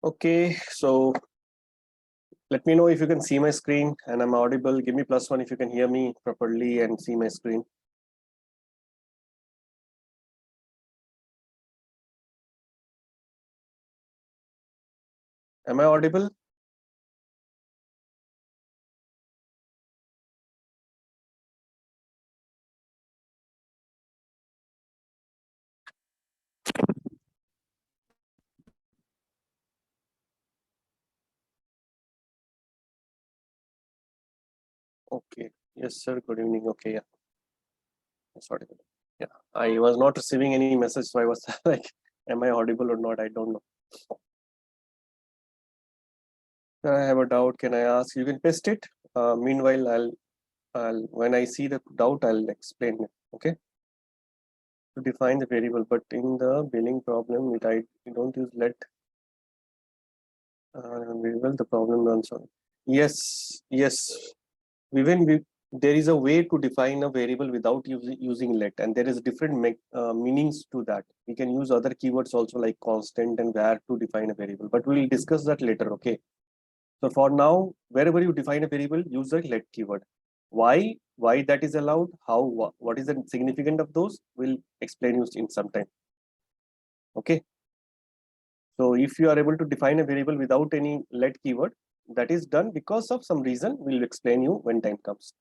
Okay, so let me know if you can see my screen and I'm audible. Give me +1 if you can hear me properly and see my screen. Am I audible? Okay. Yes, sir. Good evening. Okay, yeah. It's audible. Yeah. I was not receiving any message, so I was like, am I audible or not? I don't know. Sir, I have a doubt. Can I ask? You can paste it. Meanwhile, I'll when I see the doubt, I'll explain it. Okay. To define the variable, but in the billing problem, I don't use let variable. The problem runs on. Yes, yes. Even there is a way to define a variable without using let, and there is different meanings to that. We can use other keywords also like constant and var to define a variable, but we'll discuss that later. Okay. So for now, wherever you define a variable, use the let keyword. Why that is allowed? How? What is the significance of those? We'll explain you in some time. Okay. So if you are able to define a variable without any let keyword, that is done because of some reason. We'll explain you when time comes.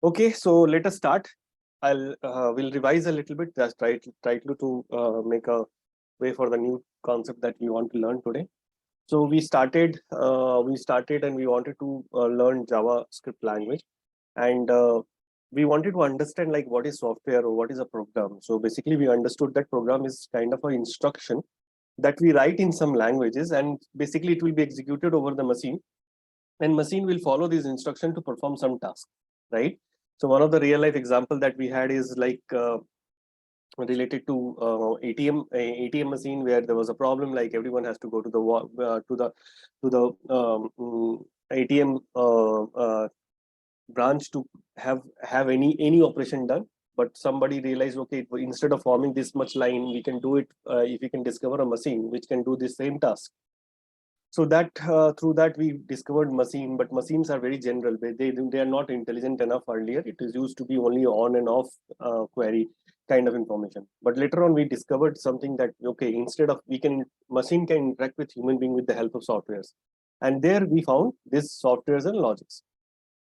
Okay, so let us start. We'll revise a little bit. Just try to make a way for the new concept that we want to learn today. So we started and we wanted to learn JavaScript language, and we wanted to understand like what is software or what is a program. So basically, we understood that program is kind of an instruction that we write in some languages, and basically it will be executed over the machine, and machine will follow this instruction to perform some task, right? So one of the real life example that we had is like related to ATM machine, where there was a problem like everyone has to go to the ATM branch to have any operation done. But somebody realized, okay, instead of forming this much line, we can do it if we can discover a machine which can do the same task. So that through that we discovered machine, but machines are very general. They are not intelligent enough. Earlier it is used to be only on and off query kind of information, but later on we discovered something that, okay, instead of machine can interact with human being with the help of softwares, and there we found this softwares and logics.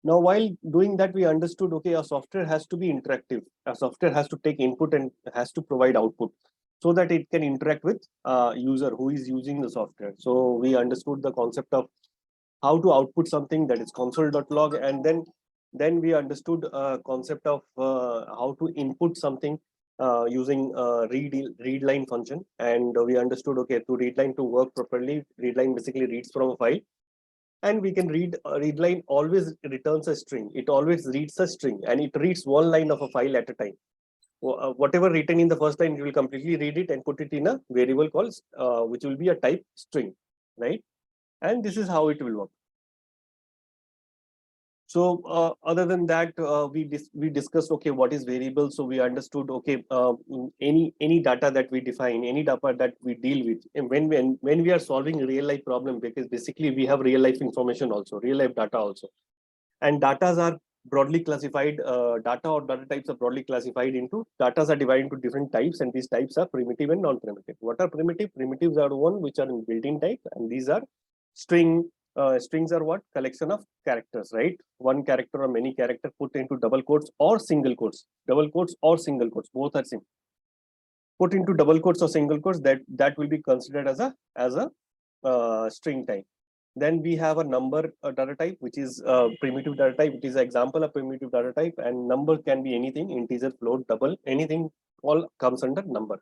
Now while doing that, we understood, okay, a software has to be interactive. A software has to take input and has to provide output, so that it can interact with user who is using the software. So we understood the concept of how to output something, that is console.log, and then we understood concept of how to input something using read line function. And we understood, okay, to read line to work properly, read line basically reads from a file, and we can read line always returns a string. It always reads a string, and it reads one line of a file at a time. Whatever written in the first line, you will completely read it and put it in a variable called which will be a type string, right? And this is how it will work. So other than that, we discussed, okay, what is variable. So we understood, okay, any data that we define, any data that we deal with, and when we are solving a real life problem, because basically we have real life information also, real life data also, and datas are broadly classified. Data or data types are broadly classified into datas are divided into different types, and these types are primitive and non-primitive. What are primitive? Primitives are one which are in built-in type, and these are string. Strings are what? Collection of characters, right? One character or many character put into double quotes or single quotes. Double quotes or single quotes, both are same. Put into double quotes or single quotes, that will be considered as a string type. Then we have a number data type, which is primitive data type. It is an example of primitive data type, and number can be anything: integer, float, double, anything, all comes under number.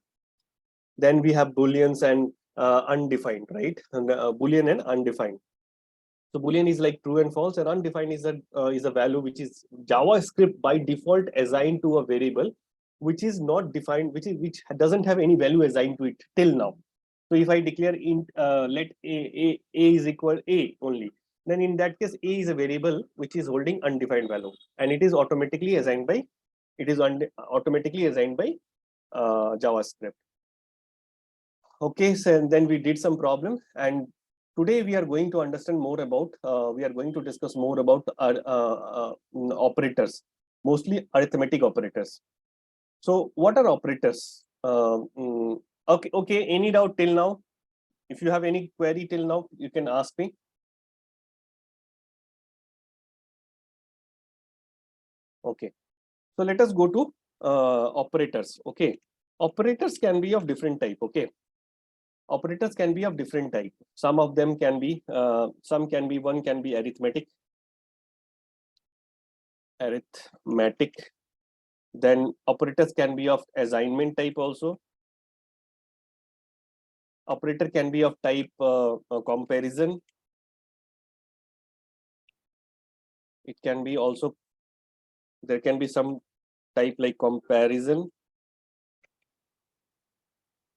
Then we have booleans and undefined, right? And, boolean and undefined. So boolean is like true and false, and undefined is a value which is JavaScript by default assigned to a variable which is not defined, which doesn't have any value assigned to it till now. So if I declare int let a is equal a only, then in that case a is a variable which is holding undefined value, and it is automatically assigned by automatically assigned by JavaScript. Okay, so then we did some problem, and today we are going to understand more about, we are going to discuss more about operators, mostly arithmetic operators. So what are operators? Okay, any doubt till now? If you have any query till now, you can ask me. Okay, so let us go to operators. Okay, operators can be of different type. Okay, operators can be of different type. Some of them can be, one can be arithmetic. Then operators can be of assignment type also. Operator can be of type comparison. It can be also, there can be some type like comparison.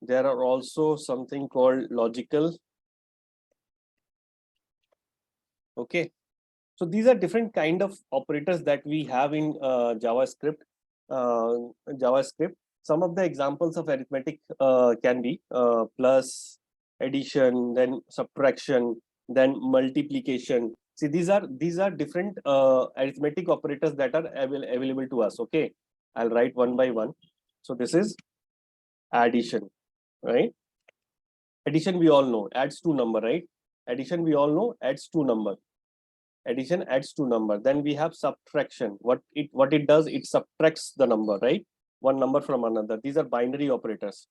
There are also something called logical. Okay, so these are different kind of operators that we have in JavaScript. JavaScript. Some of the examples of arithmetic can be plus, addition, then subtraction, then multiplication. See, these are different arithmetic operators that are available to us. Okay, I'll write one by one. So this is addition, right? Addition we all know adds two number, right? Addition we all know adds two number. Addition adds two number. Then we have subtraction. What it does, it subtracts the number, right? One number from another. These are binary operators.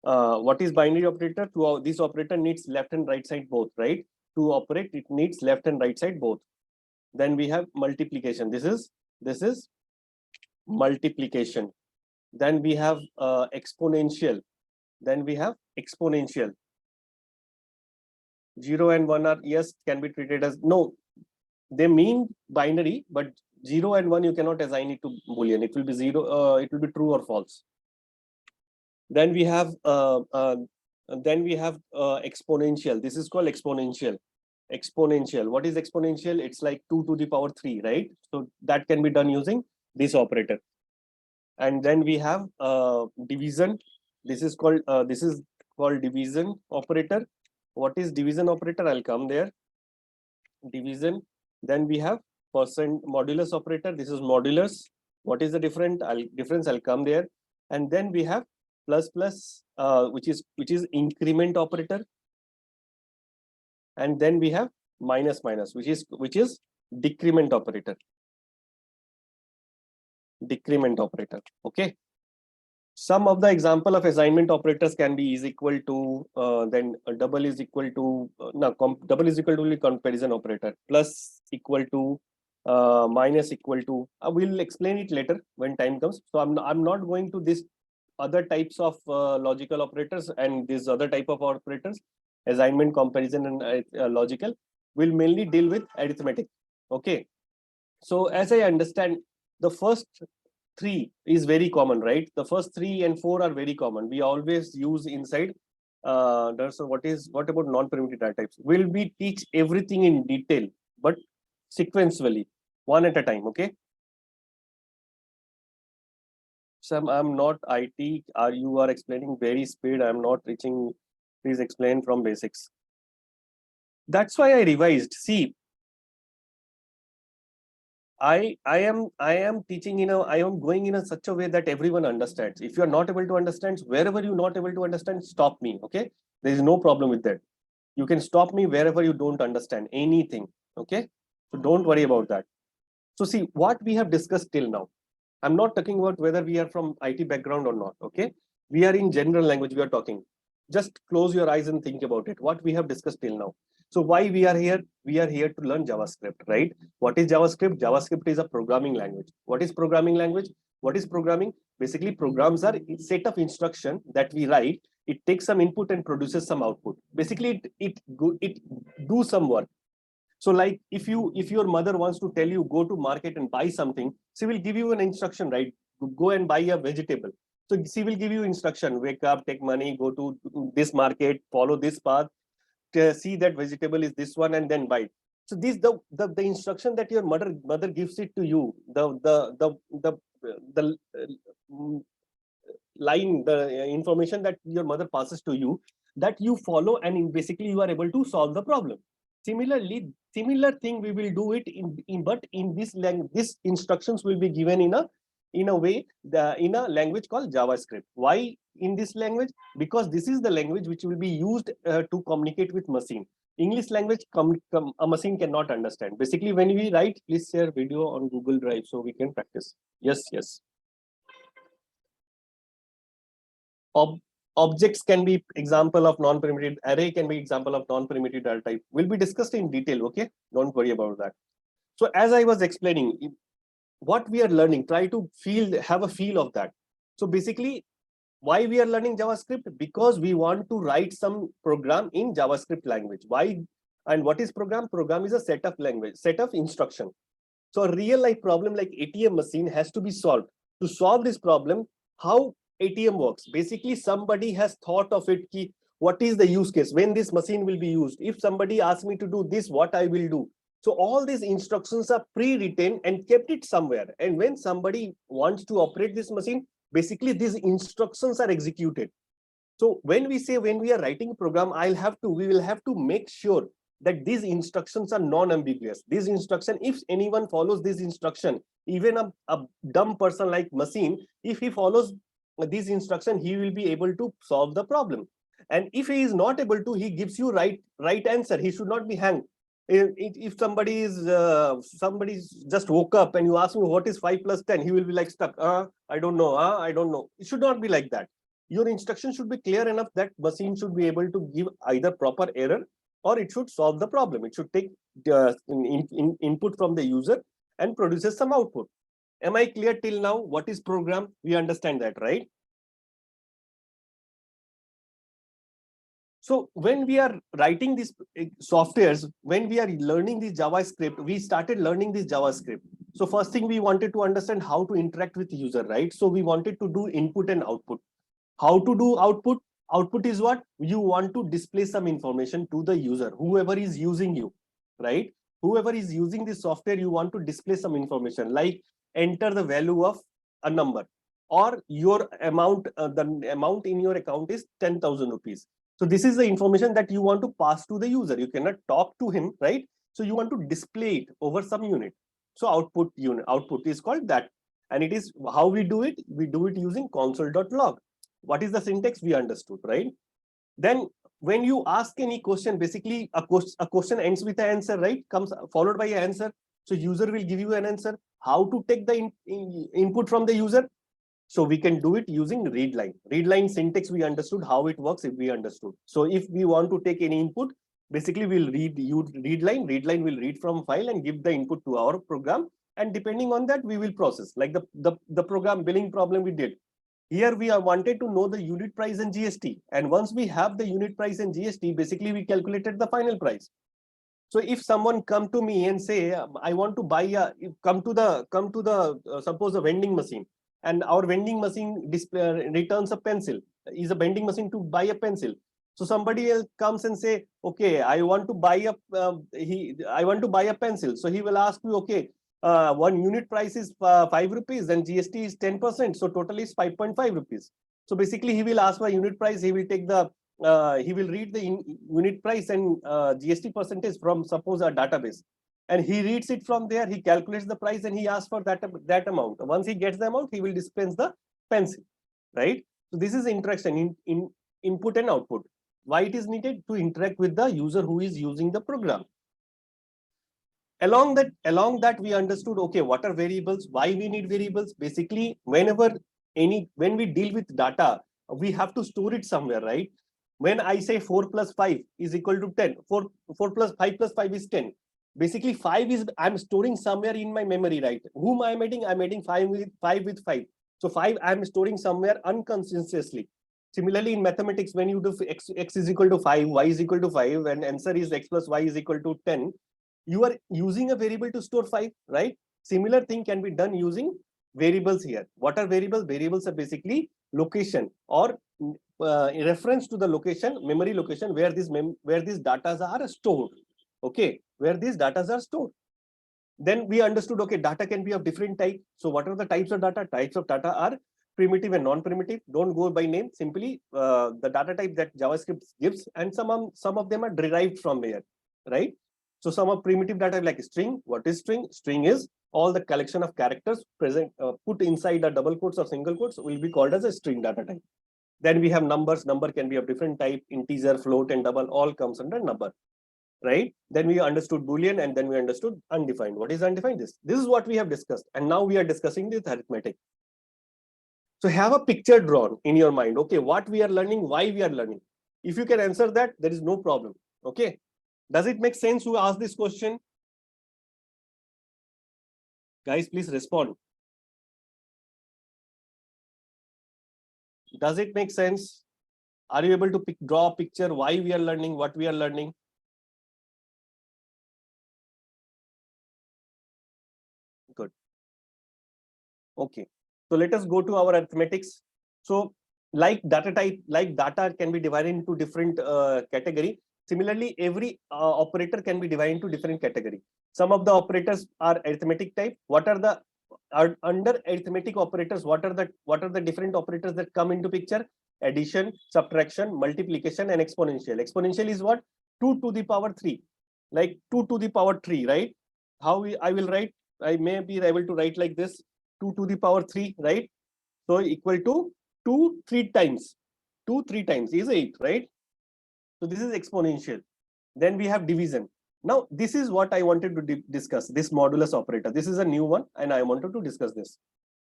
What is binary operator? This operator needs left and right side both, right? To operate, it needs left and right side both. Then we have multiplication. This is multiplication. Then we have exponential. Then we have exponential. 0 and 1 are, yes, can be treated as, no, they mean binary, but 0 and 1 you cannot assign it to boolean. It will be 0, it will be true or false. Then we have exponential. This is called exponential. Exponential. What is exponential? It's like 2 to the power 3, right? So that can be done using this operator. And then we have division. This is called division operator. What is division operator? I'll come there. Division. Then we have percent modulus operator. This is modulus. What is the difference? I'll come there. And then we have plus plus, which is increment operator. And then we have minus minus, which is decrement operator. Decrement operator. Okay. Some of the example of assignment operators can be is equal to, then double is equal to, double is equal to comparison operator, plus equal to, minus equal to. We'll explain it later when time comes. So I'm not going to this other types of logical operators and this other type of operators, assignment, comparison, and logical. We'll mainly deal with arithmetic. Okay. So as I understand, the first three is very common, right? The first 3 and 4 are very common. We always use inside. So what about non-primitive data types? Will we teach everything in detail, but sequentially, one at a time? Okay. Sam, I'm not IT. You are explaining very speed. I'm not reaching. Please explain from basics. That's why I revised. See, I am teaching I am going in such a way that everyone understands. If you are not able to understand, wherever you're not able to understand, stop me. Okay, there is no problem with that. You can stop me wherever you don't understand anything. Okay, so don't worry about that. So see what we have discussed till now. I'm not talking about whether we are from IT background or not. Okay, we are in general language. We are talking. Just close your eyes and think about it. What we have discussed till now. So why we are here? We are here to learn JavaScript, right? What is JavaScript? JavaScript is a programming language. What is programming language? What is programming? Basically, programs are a set of instruction that we write. It takes some input and produces some output. Basically, it do some work. So like if your mother wants to tell you go to market and buy something, she will give you an instruction, right? Go and buy a vegetable. So she will give you instruction, wake up, take money, go to this market, follow this path, see that vegetable is this one, and then buy it. So this the instruction that your mother gives it to you, the line, the information that your mother passes to you, that you follow, and basically you are able to solve the problem. Similarly, similar thing we will do it but in this language, this instructions will be given in a way, in a language called JavaScript. Why in this language? Because this is the language which will be used to communicate with machine. English language a machine cannot understand. Basically, when we write, please share video on Google Drive so we can practice. Yes, yes. Objects can be example of non-primitive, array can be example of non-primitive data type. Will be discussed in detail, okay? Don't worry about that. So as I was explaining, what we are learning, try to have a feel of that. So basically, why we are learning JavaScript? Because we want to write some program in JavaScript language. Why? And what is program? Program is a set of language, set of instruction. So a real life problem like ATM machine has to be solved. To solve this problem, how ATM works? Basically, somebody has thought of it. What is the use case? When this machine will be used? If somebody asks me to do this, what I will do? So all these instructions are pre-written and kept it somewhere. And when somebody wants to operate this machine, basically these instructions are executed. So when we say, when we are writing a program, we will have to make sure that these instructions are non-ambiguous. These instruction, if anyone follows this instruction, even a dumb person like machine, if he follows this instruction, he will be able to solve the problem. And if he is not able to, he gives you right answer. He should not be hanged. If somebody just woke up and you ask me what is 5 plus 10, he will be like stuck. I don't know. I don't know. It should not be like that. Your instruction should be clear enough that machine should be able to give either proper error or it should solve the problem. It should take input from the user and produces some output. Am I clear till now? What is program? We understand that, right? So when we are writing these softwares, when we are learning this JavaScript, we started learning this JavaScript. So first thing we wanted to understand how to interact with the user, right? So we wanted to do input and output. How to do output? Output is what? You want to display some information to the user, whoever is using you, right? Whoever is using this software, you want to display some information like enter the value of a number or your amount, the amount in your account is 10,000 rupees. So this is the information that you want to pass to the user. You cannot talk to him, right? So you want to display it over some unit. So output is called that. And it is how we do it. We do it using console.log. What is the syntax? We understood, right? Then when you ask any question, basically a question ends with an answer, right? Comes followed by an answer. So user will give you an answer. How to take the input from the user? So we can do it using read line. Read line syntax, we understood how it works if we understood. So if we want to take any input, basically we'll read line. Read line will read from file and give the input to our program. And depending on that, we will process. Like the program billing problem we did. Here we are wanted to know the unit price and GST. And once we have the unit price and GST, basically we calculated the final price. So if someone come to me and say, I want to buy come to the suppose a vending machine, and our vending machine returns a pencil, is a vending machine to buy a pencil. So somebody else comes and say, okay, I want to buy a pencil. So he will ask you, okay, one unit price is 5 rupees and GST is 10%. So total is 5.5 rupees. So basically he will ask for unit price. He will take he will read the unit price and GST percentage from suppose a database. And he reads it from there, he calculates the price and he asks for that amount. Once he gets the amount, he will dispense the pencil, right? So this is interaction in input and output. Why it is needed? To interact with the user who is using the program. Along that we understood, okay, what are variables? Why we need variables? Basically, when we deal with data, we have to store it somewhere, right? When I say 4 plus 5 is equal to 10, 4 plus 5 plus 5 is 10. Basically, 5 is I'm storing somewhere in my memory, right? Whom I'm adding? I'm adding 5 with 5. So 5 I'm storing somewhere unconsciously. Similarly, in mathematics, when you do x is equal to 5, y is equal to 5, and answer is x plus y is equal to 10, you are using a variable to store 5, right? Similar thing can be done using variables here. What are variables? Variables are basically location or reference to the location, memory location where these data are stored. Okay, where these data are stored. Then we understood, okay, data can be of different type. So what are the types of data? Types of data are primitive and non-primitive. Don't go by name, simply the data type that JavaScript gives, and some of them are derived from there, right? So some of primitive data like string. What is string? String is all the collection of characters present put inside a double quotes or single quotes will be called as a string data type. Then we have numbers. Number can be of different type, integer, float, and double, all comes under number, right? Then we understood Boolean, and then we understood undefined. What is undefined? This is what we have discussed, and now we are discussing this arithmetic. So have a picture drawn in your mind. Okay, what we are learning, why we are learning. If you can answer that, there is no problem. Okay, does it make sense who asked this question? Guys, please respond. Does it make sense? Are you able to draw a picture why we are learning, what we are learning? Good. Okay, so let us go to our arithmetics. So like data type, like data can be divided into different category. Similarly, every operator can be divided into different category. Some of the operators are arithmetic type. What are the under arithmetic operators? What are the different operators that come into picture? Addition, subtraction, multiplication, and exponential. Exponential is what? 2 to the power 3, like 2 to the power 3, right? I will write? I may be able to write like this: 2 to the power 3, right? So equal to 2 3 times. 2 3 times is 8, right? So this is exponential. Then we have division. Now this is what I wanted to discuss, this modulus operator. This is a new one, and I wanted to discuss this.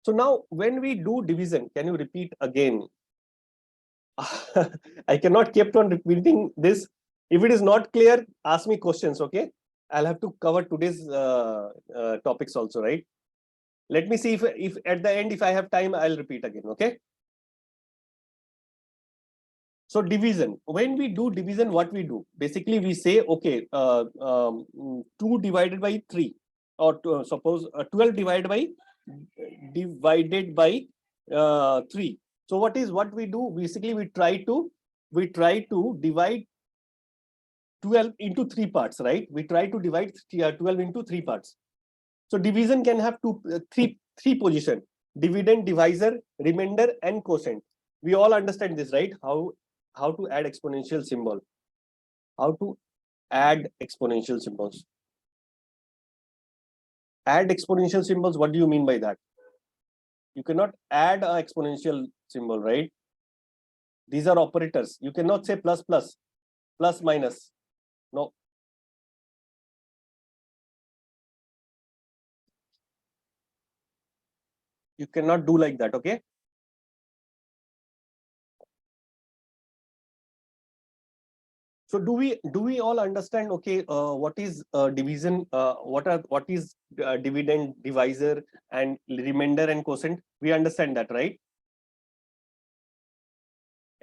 So now when we do division, can you repeat again? I cannot keep on repeating this. If it is not clear, ask me questions, okay? I'll have to cover today's topics also, right? Let me see if at the end, if I have time, I'll repeat again, okay? So division, when we do division, what we do? Basically, we say, okay, 2 divided by 3, or suppose 12 divided by 3. So what we do? Basically, we try to divide 12 into 3 parts, right? We try to divide 12 into 3 parts. So division can have three position: dividend, divisor, remainder, and quotient. We all understand this, right? How to add exponential symbol? How to add exponential symbols? Add exponential symbols. What do you mean by that? You cannot add an exponential symbol, right? These are operators. You cannot say plus plus, plus minus. No. You cannot do like that, okay? So do we all understand? Okay, what is division? What is dividend, divisor, and remainder and quotient? We understand that, right?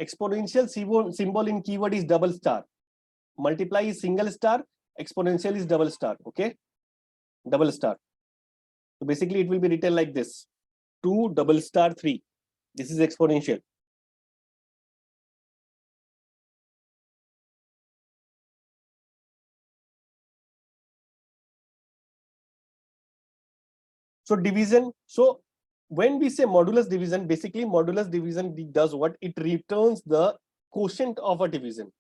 Exponential symbol in keyword is double star. Multiply is single star. Exponential is double star. Okay, double star. So basically, it will be written like this: 2 double star 3. This is exponential. So division. So when we say modulus division, basically modulus division does what? It returns the quotient of a division.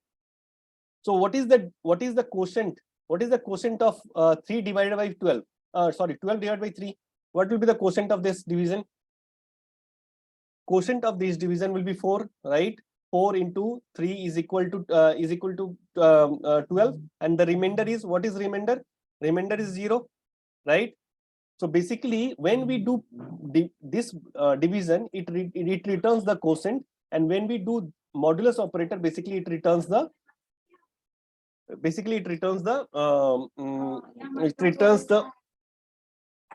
So what is the quotient? What is the quotient of 3 divided by 12? Sorry, 12 divided by 3. What will be the quotient of this division? Quotient of this division will be 4, right? 4 into 3 is equal to 12, and the remainder is, what is remainder? Remainder is 0, right? So basically, when we do this division, it returns the quotient, and when we do modulus operator, basically it returns the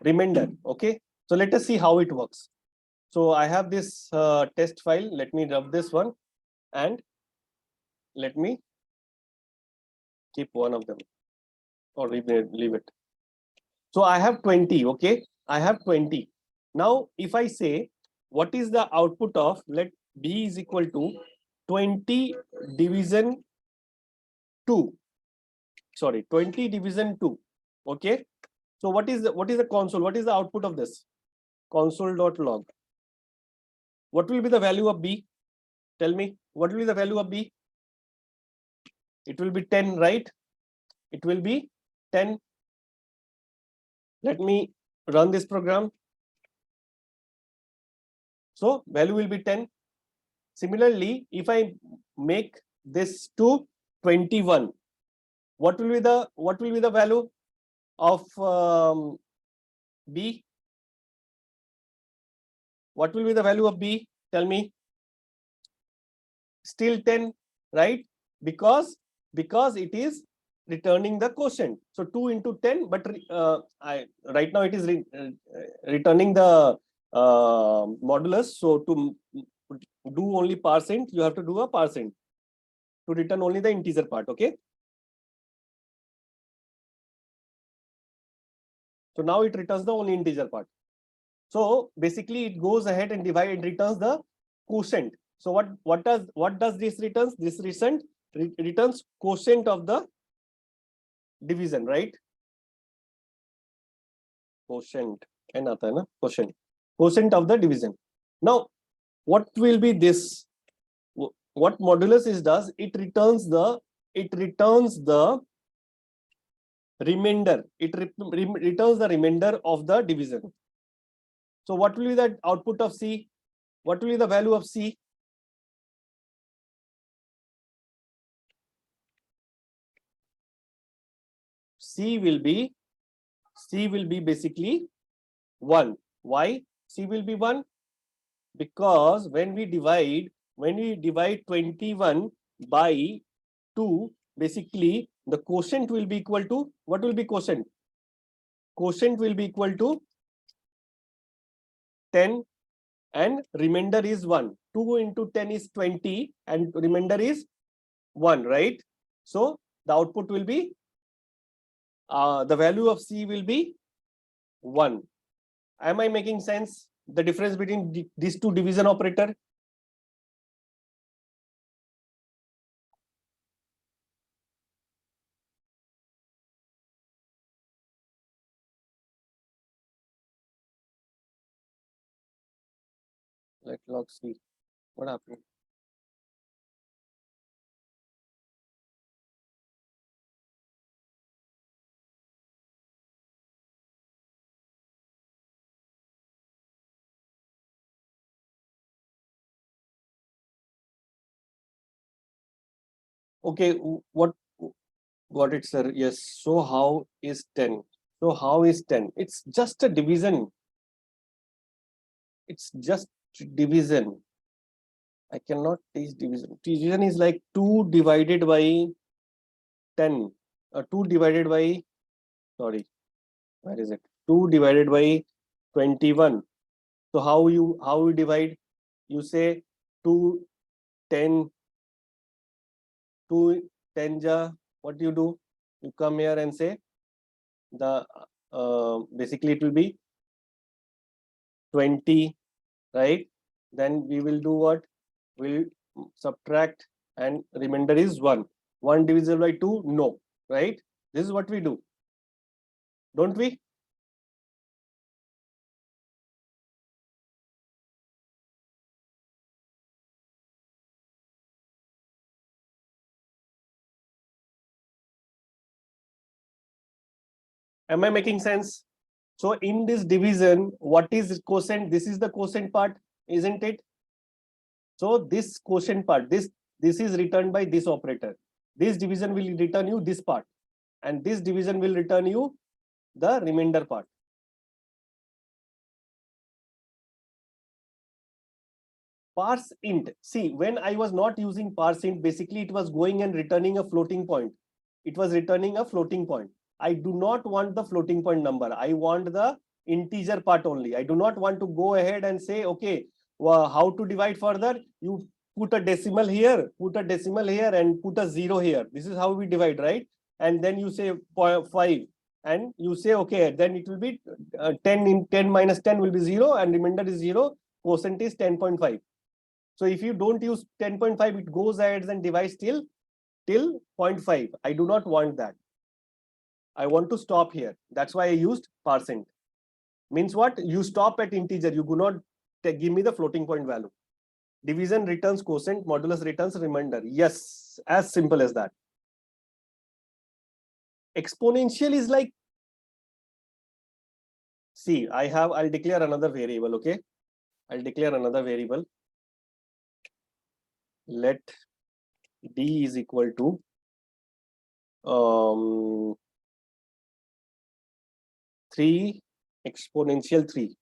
remainder. Okay, so let us see how it works. So I have this test file. Let me rub this one, and let me keep one of them, or leave it. So I have 20. Okay, I have 20. Now, if I say, what is the output of, let B is equal to 20 division 2. Sorry, 20 division 2. Okay. So what is the console? What is the output of this? Console.log. What will be the value of B? Tell me, what will be the value of B? It will be 10, right? It will be 10. Let me run this program. So value will be 10. Similarly, if I make this to 21, what will be the value of B? What will be the value of B? Tell me. Still 10, right? Because it is returning the quotient. So 2 into 10, but right now it is returning the modulus. So to do only percent, you have to do a percent to return only the integer part. Okay. So now it returns the only integer part. So basically it goes ahead and returns the quotient. So what does this returns? This returns quotient of the division, right? Quotient. Quotient of the division. Now, what will be this? What modulus is does? It returns the remainder. It returns the remainder of the division. So what will be the output of C? What will be the value of C? C will be basically 1. Why C will be 1? Because when we divide 21 by 2, basically the quotient will be equal to, what will be quotient? Quotient will be equal to 10 and remainder is 1. 2 into 10 is 20 and remainder is 1, right? So the output will be, the value of C will be 1. Am I making sense? The difference between these two division operator? Let log C. What happened? Okay, what got it, sir? Yes. So how is 10? So how is 10? It's just a division. It's just division. I cannot teach division. Division is like 2 divided by 10. 2 divided by, sorry, where is it? 2 divided by 21. So how you divide? You say 2 10 2 10 ja. What do? You come here and say the basically it will be 20, right? Then we will do what? We'll subtract and remainder is 1. 1 divisible by 2? No, right? This is what we do, don't we? Am I making sense? So in this division, what is quotient? This is the quotient part, isn't it? So this quotient part, this is returned by this operator. This division will return you this part, and this division will return you the remainder part. Parse int. See, when I was not using parse int, basically it was going and returning a floating point. It was returning a floating point. I do not want the floating point number. I want the integer part only. I do not want to go ahead and say, okay, well, how to divide further? You put a decimal here, and put a 0 here. This is how we divide, right? And then you say 5, and you say, okay, then it will be 10 in 10 minus 10 will be 0, and remainder is 0. Quotient is 10.5. So if you don't use 10.5, it goes ahead and divides till 0.5. I do not want that. I want to stop here. That's why I used %. Means what? You stop at integer. You do not give me the floating point value. Division returns quotient, modulus returns remainder. Yes, as simple as that. Exponential is like, see, I'll declare another variable, okay? I'll declare another variable. Let d is equal to 3 exponential 3.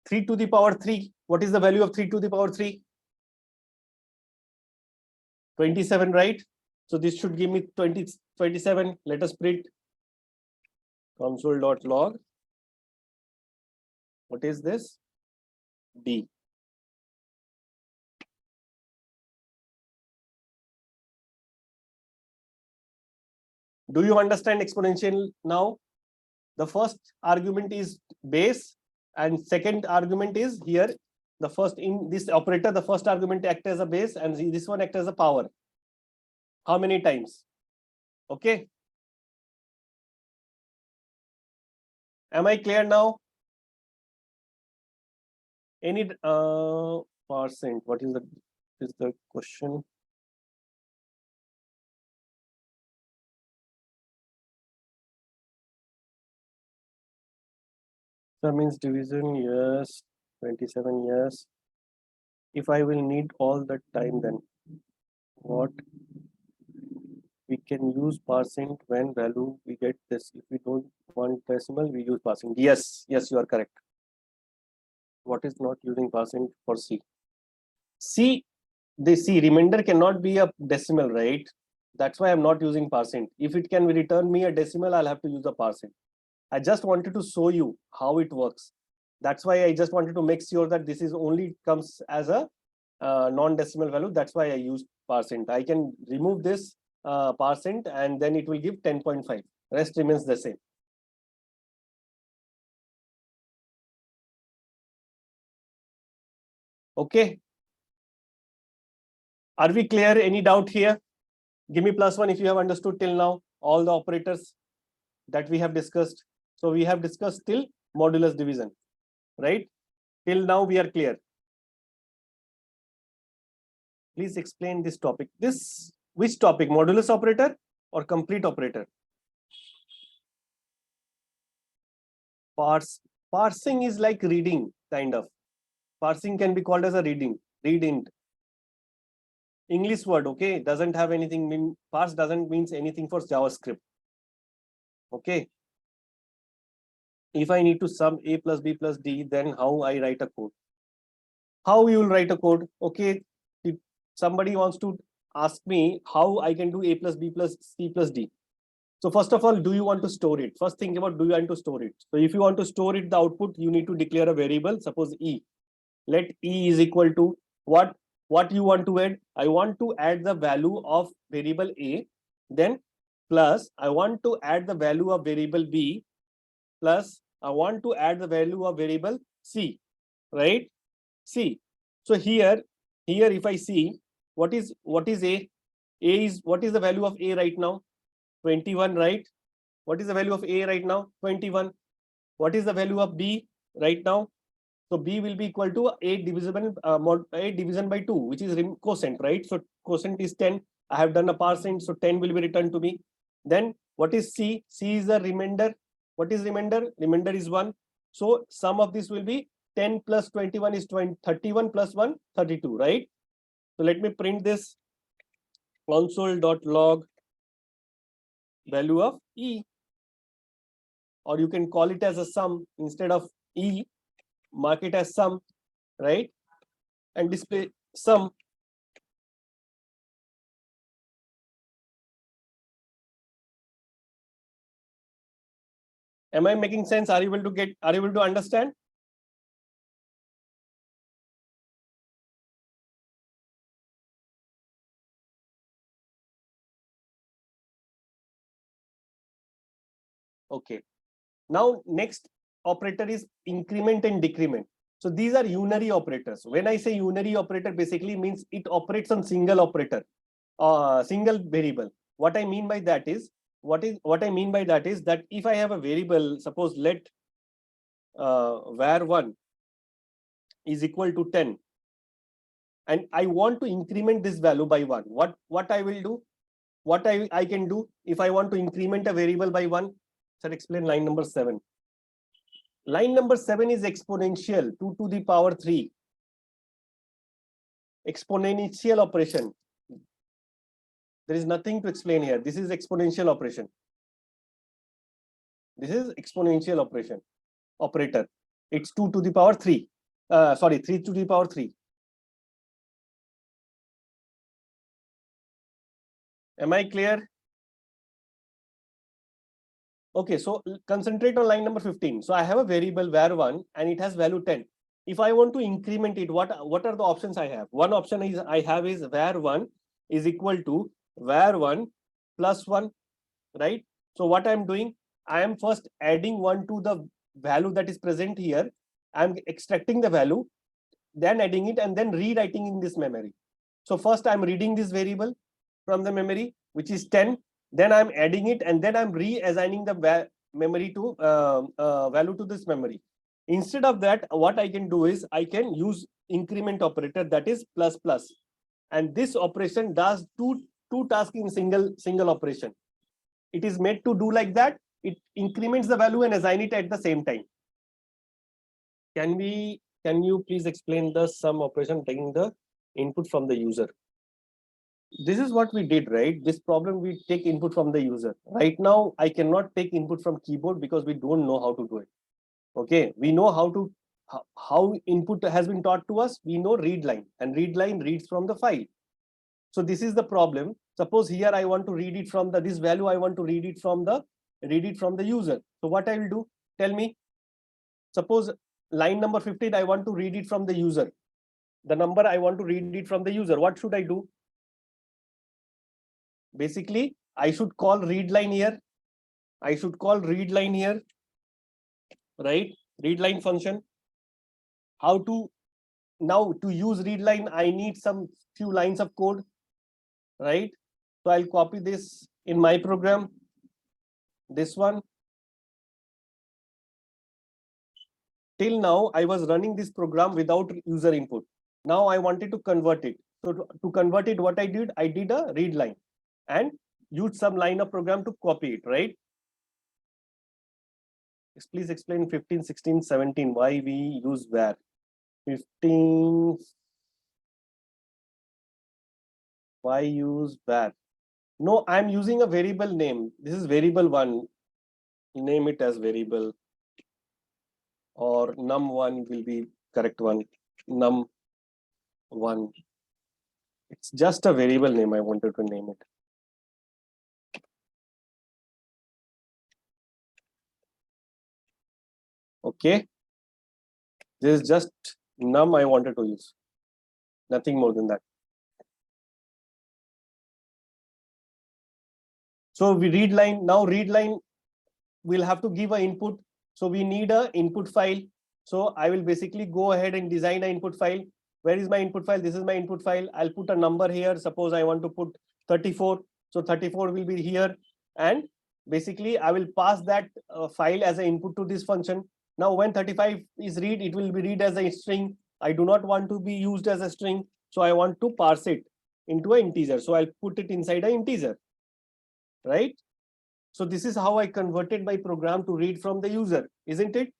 3 to the power 3. What is the value of 3 to the power 3? 27, right? So this should give me 27. Let us print console.log. What is this? D. Do you understand exponential now? The first argument is base and second argument is here. The first in this operator, the first argument act as a base and this one act as a power. How many times? Okay. Am I clear now? Any percent? What is the question? That means division, yes. 27, yes. If I will need all that time, then what? We can use percent when value we get this. If we don't want decimal, we use percent. Yes, yes, you are correct. What is not using percent for C? C, they see remainder cannot be a decimal, right? That's why I'm not using percent. If it can return me a decimal, I'll have to use a percent. I just wanted to show you how it works. That's why I just wanted to make sure that this is only comes as a non-decimal value. That's why I use percent. I can remove this percent and then it will give 10.5. Rest remains the same. Okay. Are we clear? Any doubt here? Give me +1 if you have understood till now all the operators that we have discussed. So we have discussed till modulus division, right? Till now we are clear. Please explain this topic. This, which topic? Modulus operator or complete operator? Parsing is like reading, kind of. Parsing can be called as a reading. Read int. English word, okay? Doesn't have anything. Parse doesn't means anything for JavaScript. Okay. If I need to sum a plus b plus d, then how I write a code? How you will write a code? Okay. If somebody wants to ask me how I can do a plus b plus c plus d. So first of all, do you want to store it? First think about, do you want to store it? So if you want to store it, the output, you need to declare a variable, suppose e. Let e is equal to what? What you want to add? I want to add the value of variable a, then plus I want to add the value of variable b, plus I want to add the value of variable c, right? C. So here if I see what is a? A is, what is the value of a right now? 21, right? What is the value of a right now? 21. What is the value of b right now? So b will be equal to 8 divisible 8 division by 2, which is quotient, right? So quotient is 10. I have done a percent, so 10 will be returned to me. Then what is c? C is the remainder. What is remainder? Remainder is 1. So sum of this will be 10 plus 21 is 31 plus 1, 32, right? So let me print this console.log value of e, or you can call it as a sum instead of e, mark it as sum, right? And display sum. Am I making sense? Are you able to understand? Okay. Now next operator is increment and decrement. So these are unary operators. When I say unary operator, basically means it operates on single operator, single variable. What I mean by that is that if I have a variable, suppose let var1 is equal to 10, and I want to increment this value by 1. What I will do? What I can do if I want to increment a variable by 1? Sir, explain line number 7. Line number 7 is exponential, 2 to the power 3. Exponential operation. There is nothing to explain here. This is exponential operation. This is exponential operation. Operator. It's 2 to the power 3. 3 to the power 3. Am I clear? Okay, so concentrate on line number 15. So I have a variable var1 and it has value 10. If I want to increment it, what are the options I have? One option is var1 is equal to var1 plus 1, right? So what I'm doing, I am first adding 1 to the value that is present here. I'm extracting the value, then adding it, and then rewriting in this memory. So first I'm reading this variable from the memory, which is 10. Then I'm adding it, and then I'm reassigning the memory to value to this memory. Instead of that, what I can do is I can use increment operator, that is plus plus, and this operation does two tasks in single operation. It is made to do like that. It increments the value and assign it at the same time. Can you please explain the sum operation taking the input from the user? This is what we did, right? This problem, we take input from the user. Right now, I cannot take input from keyboard because we don't know how to do it. Okay, we know how input has been taught to us. We know read line, and read line reads from the file. So this is the problem. Suppose here I want to read it from this value. I want to read it from the user. So what I will do? Tell me. Suppose line number 15, I want to read it from the user. The number I want to read it from the user. What should I do? Basically, I should call read line here. I should call read line here, right? Read line function. How to now to use read line? I need some few lines of code, right? So I'll copy this in my program. This one. Till now, I was running this program without user input. Now I wanted to convert it. So to convert it, what I did a read line and used some line of program to copy it, right? Please explain 15, 16, 17, why we use var. 15, why use var? No, I'm using a variable name. This is variable 1. Name it as variable, or num1 will be correct one. Num1. It's just a variable name. I wanted to name it. Okay. This is just num I wanted to use. Nothing more than that. So we read line. Now read line will have to give an input. So we need an input file. So I will basically go ahead and design an input file. Where is my input file? This is my input file. I'll put a number here. Suppose I want to put 34. So 34 will be here. And basically, I will pass that file as an input to this function. Now, when 35 is read, it will be read as a string. I do not want to be used as a string. So I want to parse it into an integer. So I'll put it inside an integer, right? So this is how I converted my program to read from the user, isn't it?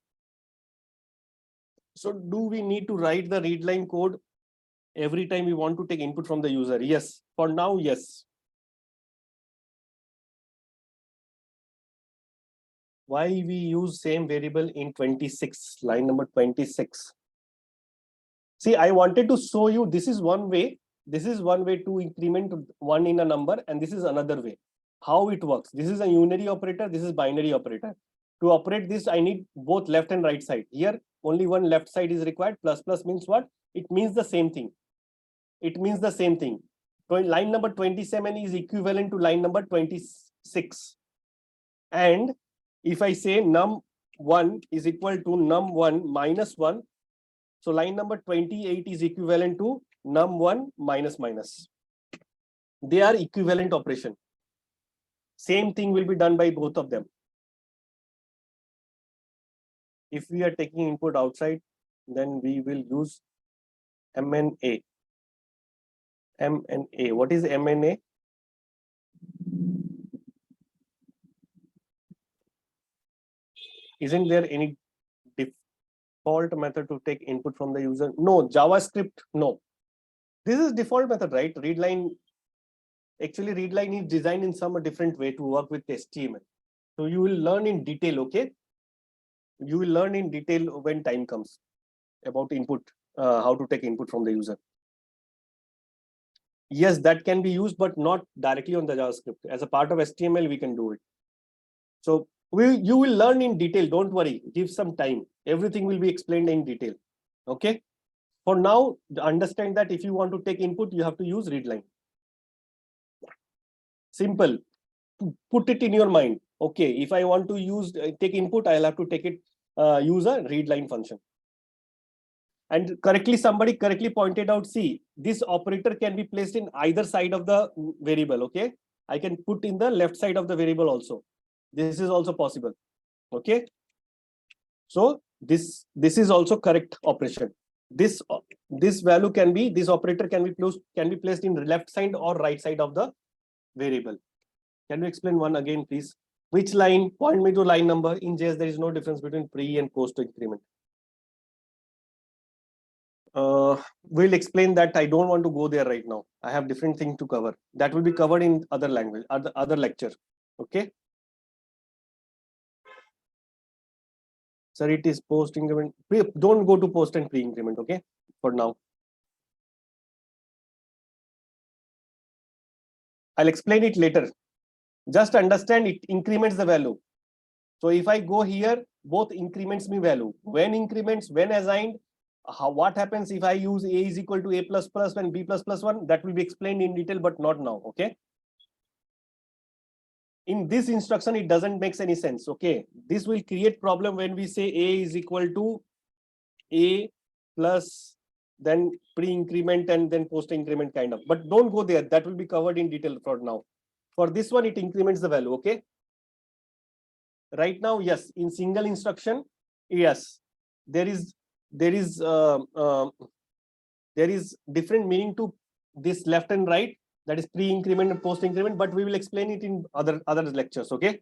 So do we need to write the read line code every time we want to take input from the user? Yes. For now, yes. Why we use same variable in 26, line number 26? See, I wanted to show you this is one way. This is one way to increment 1 in a number, and this is another way. How it works. This is a unary operator. This is binary operator. To operate this, I need both left and right side. Here, only one left side is required. Plus plus means what? It means the same thing. It means the same thing. So line number 27 is equivalent to line number 26. And if I say num1 is equal to num1 minus 1, so line number 28 is equivalent to num1 minus minus. They are equivalent operation. Same thing will be done by both of them. If we are taking input outside, then we will use MNA. M and A. What is M and A? Isn't there any default method to take input from the user? No, JavaScript, no. This is default method, right? Readline, actually readline is designed in some different way to work with HTML. So you will learn in detail, okay? You will learn in detail when time comes about input, how to take input from the user. Yes, that can be used, but not directly on the JavaScript. As a part of HTML, we can do it. So you will learn in detail. Don't worry. Give some time. Everything will be explained in detail. Okay. For now, understand that if you want to take input, you have to use readline. Simple. Put it in your mind. Okay. If I want to use take input, I'll have to take it use a readline function. And somebody correctly pointed out, see, this operator can be placed in either side of the variable. Okay. I can put in the left side of the variable also. This is also possible. Okay. So this is also correct operation. This value can be, this operator can be placed in left side or right side of the variable. Can you explain one again, please? Which line? Point me to line number. In JS, there is no difference between pre and post increment. We'll explain that. I don't want to go there right now. I have different thing to cover. That will be covered in other language, other lecture. Okay. Sir, it is post increment. Don't go to post and pre increment. Okay. For now. I'll explain it later. Just understand it increments the value. So if I go here, both increments me value. When increments, when assigned, what happens if I use A is equal to A plus plus and B plus plus 1, that will be explained in detail, but not now. Okay. In this instruction, it doesn't make any sense. Okay. This will create problem when we say A is equal to A plus then pre-increment and then post-increment kind of. But don't go there. That will be covered in detail for now. For this one, it increments the value. Okay. Right now, yes, in single instruction, yes, there is different meaning to this left and right, that is pre-increment and post-increment, but we will explain it in other lectures. Okay.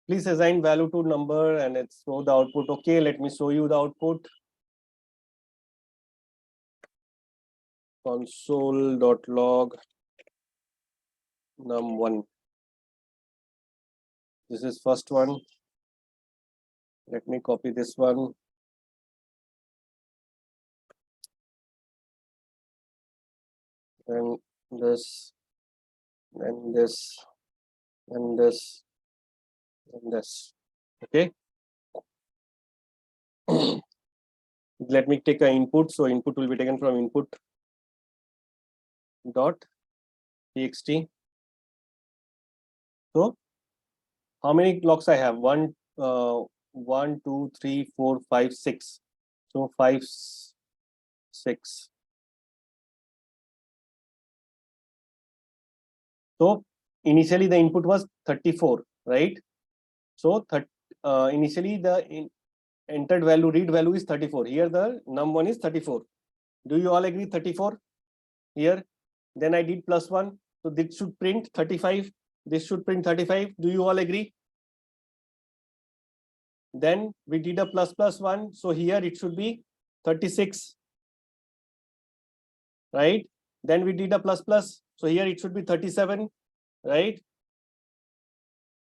Please assign value to number and it's show the output. Okay, let me show you the output. Console.log num1. This is first one. Let me copy this one. And this, and this, and this, and this. Okay. Let me take an input. So input will be taken from input dot txt. So how many blocks I have? 1, 2, 3, 4, 5, 6. So 5, 6. So initially the input was 34, right? So initially the entered value, read value is 34. Here the num1 is 34. Do you all agree 34 here? Then I did plus 1. So this should print 35. This should print 35. Do you all agree? Then we did a plus 1. So here it should be 36. Right? Then we did a plus. So here it should be 37. Right?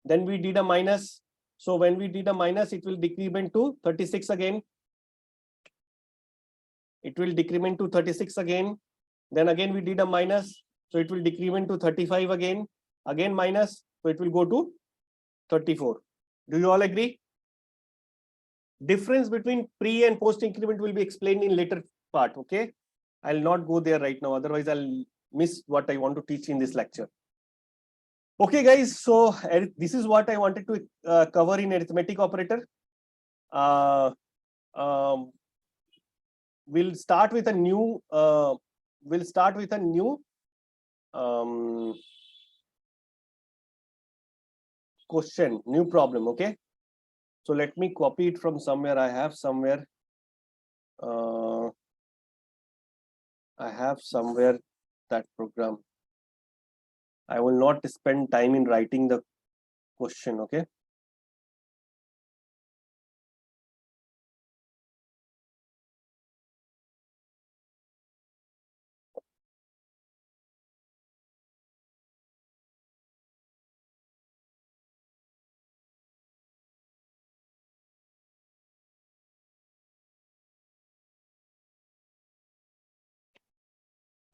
Then we did a minus. So when we did a minus, it will decrement to 36 again. It will decrement to 36 again. Then again we did a minus. So it will decrement to 35 again. Again minus. So it will go to 34. Do you all agree? Difference between pre and post increment will be explained in later part. Okay. I'll not go there right now. Otherwise, I'll miss what I want to teach in this lecture. Okay, guys. So this is what I wanted to cover in arithmetic operator. We'll start with a new. Question, new problem. Okay. So let me copy it from somewhere. I have somewhere. I have somewhere that program. I will not spend time in writing the question, okay?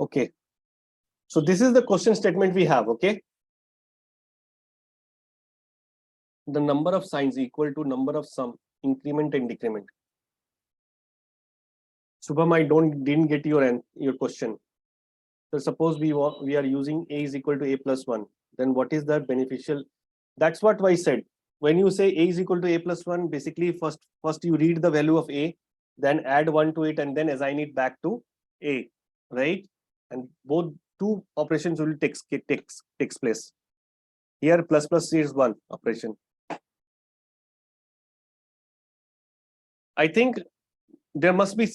Okay. So this is the question statement we have, okay? The number of signs equal to number of sum, increment and decrement. Subham, I didn't get your question. So suppose we are using a is equal to a plus 1. Then what is the beneficial? That's what I said. When you say a is equal to a plus 1, basically first you read the value of a, then add 1 to it, and then assign it back to a, right? And both two operations will takes place. Here plus plus is one operation. I think there must be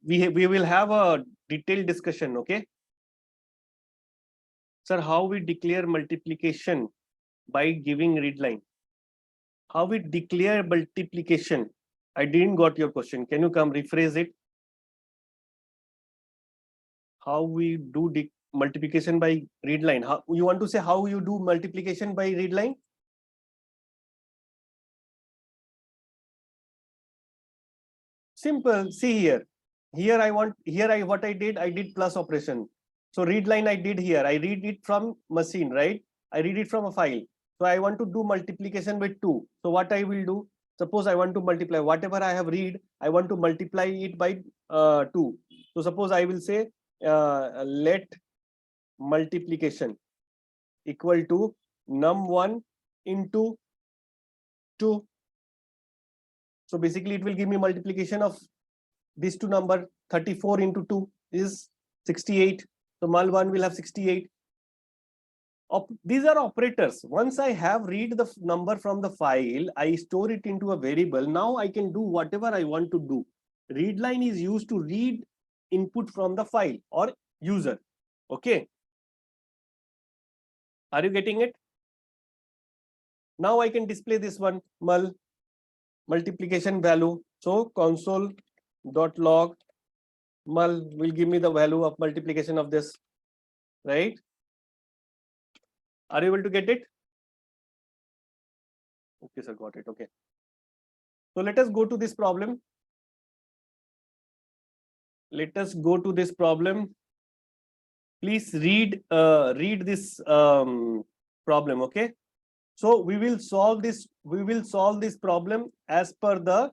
we will have a detailed discussion, okay? Sir, how we declare multiplication by giving read line? How we declare multiplication? I didn't got your question. Can you come rephrase it? How we do multiplication by read line? How you want to say how you do multiplication by read line? Simple. See here. Here what I did plus operation. So read line I did here. I read it from machine, right? I read it from a file. So I want to do multiplication with 2. So what I will do? Suppose I want to multiply whatever I have read, I want to multiply it by 2. So suppose I will say let multiplication equal to num1 into 2. So basically it will give me multiplication of these two number. 34 into 2 is 68. So mul1 will have 68. These are operators. Once I have read the number from the file, I store it into a variable. Now I can do whatever I want to do. Read line is used to read input from the file or user. Okay. Are you getting it? Now I can display this one multiplication value. So console.log mul will give me the value of multiplication of this, right? Are you able to get it? Okay, sir, got it. Okay. So let us go to this problem. Let us go to this problem. Please read this problem, okay? So we will solve this. We will solve this problem as per the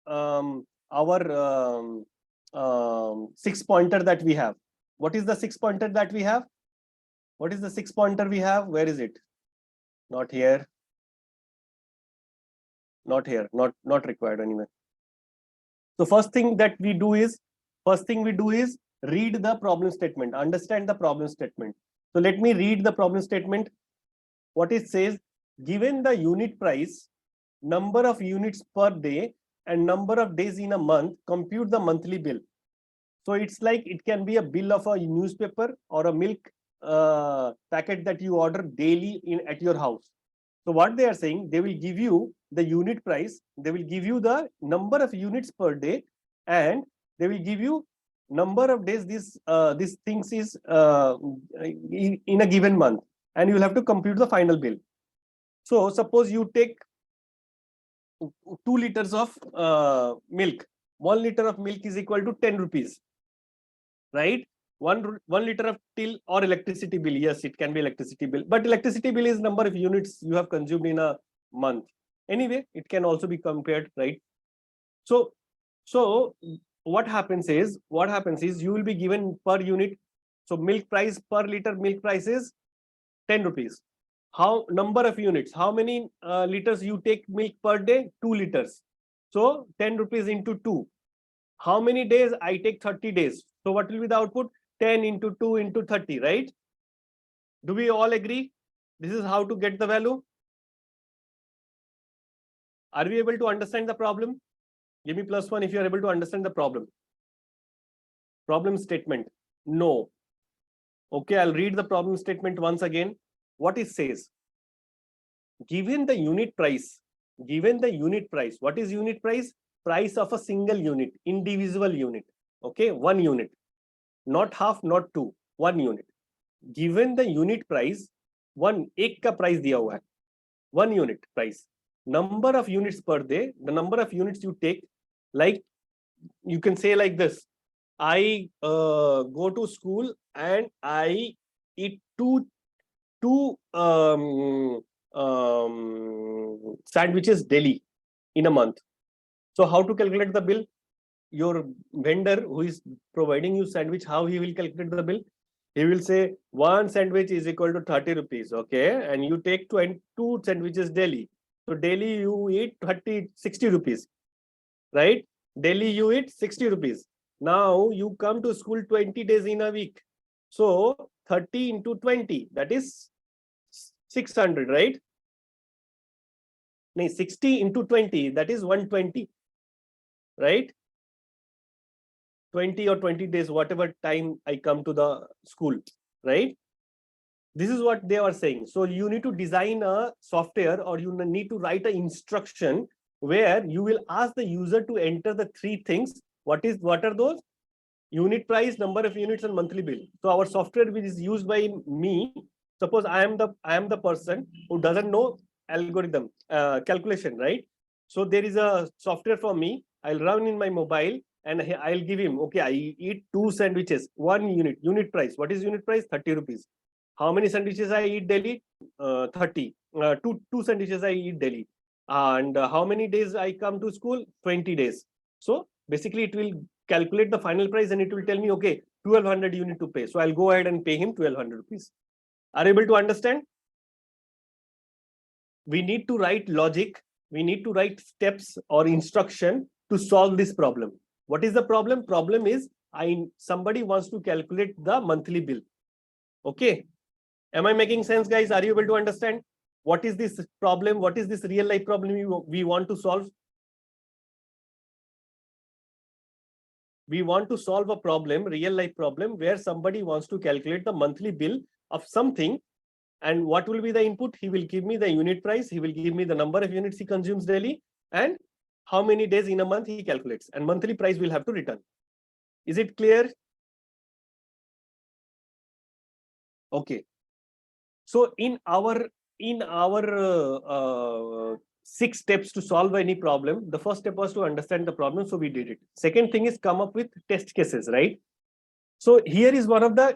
our 6-pointer that we have. What is the 6-pointer that we have? What is the 6-pointer we have? Where is it? Not here. Not here. Not required anyway. So first thing we do is read the problem statement. Understand the problem statement. So let me read the problem statement. What it says: given the unit price, number of units per day, and number of days in a month, compute the monthly bill. So it's like it can be a bill of a newspaper or a milk packet that you order daily at your house. So what they are saying, they will give you the unit price, they will give you the number of units per day, and they will give you number of days this things is in a given month, and you will have to compute the final bill. So suppose you take 2 liters of milk. 1 liter of milk is equal to 10 rupees, right? One liter of till or electricity bill. Yes, it can be electricity bill, but electricity bill is number of units you have consumed in a month. Anyway, it can also be compared, right? So what happens is you will be given per unit. So milk price per liter milk price is 10 rupees. How number of units? How many liters you take milk per day? 2 liters. So 10 rupees into 2. How many days? I take 30 days. So what will be the output? 10 into 2 into 30, right? Do we all agree? This is how to get the value. Are we able to understand the problem? Give me +1 if you are able to understand the problem. Problem statement. No. Okay, I'll read the problem statement once again. What it says, given the unit price, what is unit price? Price of a single unit, indivisible unit. Okay, one unit, not half, not two, one unit. Given the unit price, one एक का price दिया हुआ है, one unit price. Number of units per day, the number of units you take, like you can say like this. I go to school and I eat two sandwiches daily in a month. So how to calculate the bill? Your vendor who is providing you sandwich, how he will calculate the bill? He will say one sandwich is equal to 30 rupees. Okay, and you take 22 sandwiches daily. So daily you eat 60 rupees, right? Daily you eat 60 rupees. Now you come to school 20 days in a week. So 30 into 20, that is 600, right? No, 60 into 20, that is 120, right? 20 or 20 days, whatever time I come to the school, right? This is what they are saying. So you need to design a software, or you need to write an instruction where you will ask the user to enter the three things. What are those? Unit price, number of units, and monthly bill. So our software, which is used by me, suppose I am the person who doesn't know algorithm calculation, right? So there is a software for me. I'll run in my mobile and I'll give him, okay, I eat two sandwiches, one unit price. What is unit price? 30 rupees. How many sandwiches I eat daily? 30. Two sandwiches I eat daily. And how many days I come to school? 20 days. So basically it will calculate the final price and it will tell me, okay, 1200 you need to pay. So I'll go ahead and pay him 1200 rupees. Are you able to understand? We need to write logic. We need to write steps or instruction to solve this problem. What is the problem? Problem is somebody wants to calculate the monthly bill. Okay. Am I making sense, guys? Are you able to understand? What is this problem? What is this real life problem we want to solve? We want to solve a problem, real life problem, where somebody wants to calculate the monthly bill of something. And what will be the input? He will give me the unit price. He will give me the number of units he consumes daily and how many days in a month he calculates. And monthly price will have to return. Is it clear? Okay. So in our 6 steps to solve any problem, the first step was to understand the problem. So we did it. Second thing is come up with test cases, right? So here is one of the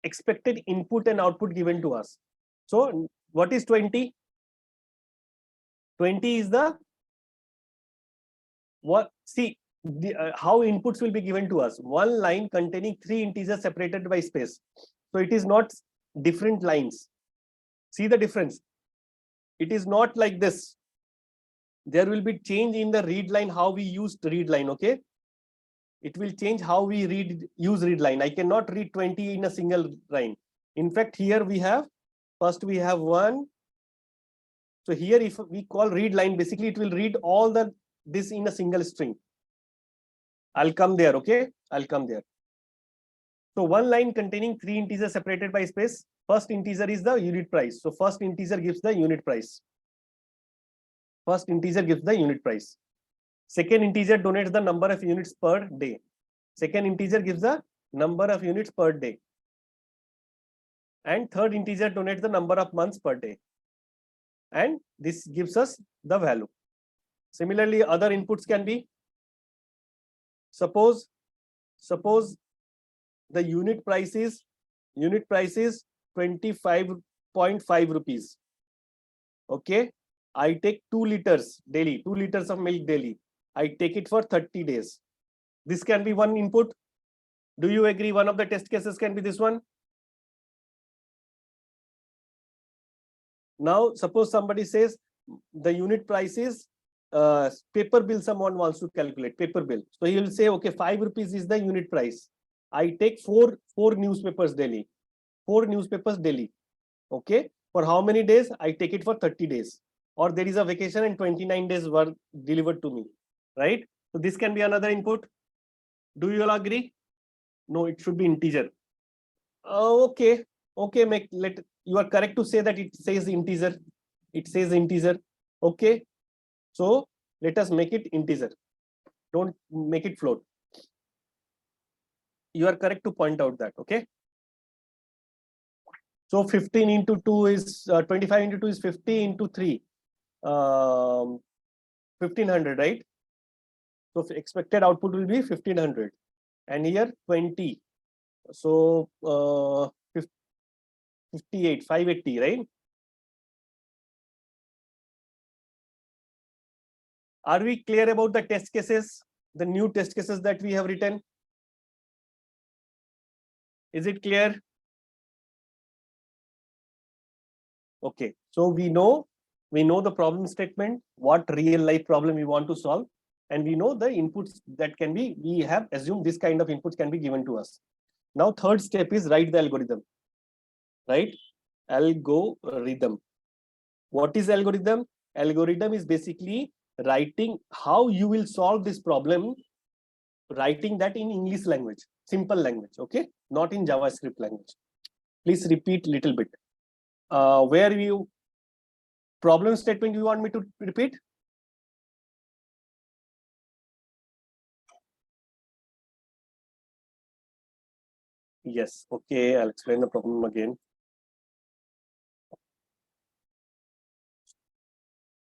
expected input and output given to us. So what is 20? 20 is the what? See how inputs will be given to us. One line containing 3 integers separated by space. So it is not different lines. See the difference. It is not like this. There will be change in the read line, how we use read line. Okay. It will change how we use read line. I cannot read 20 in a single line. In fact, here we have, first we have 1. So here if we call read line, basically it will read all this in a single string. I'll come there, okay? I'll come there. So one line containing 3 integers separated by space. First integer is the unit price. So first integer gives the unit price. First integer gives the unit price. Second integer denotes the number of units per day. Second integer gives the number of units per day. And third integer denotes the number of months per day. And this gives us the value. Similarly, other inputs can be, suppose the unit price is 25.5 rupees. Okay. I take 2 liters daily, 2 liters of milk daily. I take it for 30 days. This can be one input. Do you agree? One of the test cases can be this one. Now, suppose somebody says the unit price is paper bill, someone wants to calculate paper bill. So he will say, okay, 5 rupees is the unit price. I take four newspapers daily. 4 newspapers daily. Okay. For how many days? I take it for 30 days. Or there is a vacation and 29 days were delivered to me. Right? So this can be another input. Do you all agree? No, it should be integer. Okay, okay, you are correct to say that it says integer. It says integer. Okay, so let us make it integer. Don't make it float. You are correct to point out that. Okay. So 15 into 2 is 25 into 2 is 50 into 3. 1500, right? So expected output will be 1500. And here 20. So 58, 580, right? Are we clear about the test cases? The new test cases that we have written? Is it clear? Okay. So we know the problem statement, what real life problem we want to solve, and we know the inputs that can be, we have assumed this kind of inputs can be given to us. Now, third step is write the algorithm, right? Algorithm. What is algorithm? Algorithm is basically writing how you will solve this problem, writing that in English language, simple language, okay? Not in JavaScript language. Please repeat little bit. Where you, problem statement you want me to repeat? Yes, okay, I'll explain the problem again.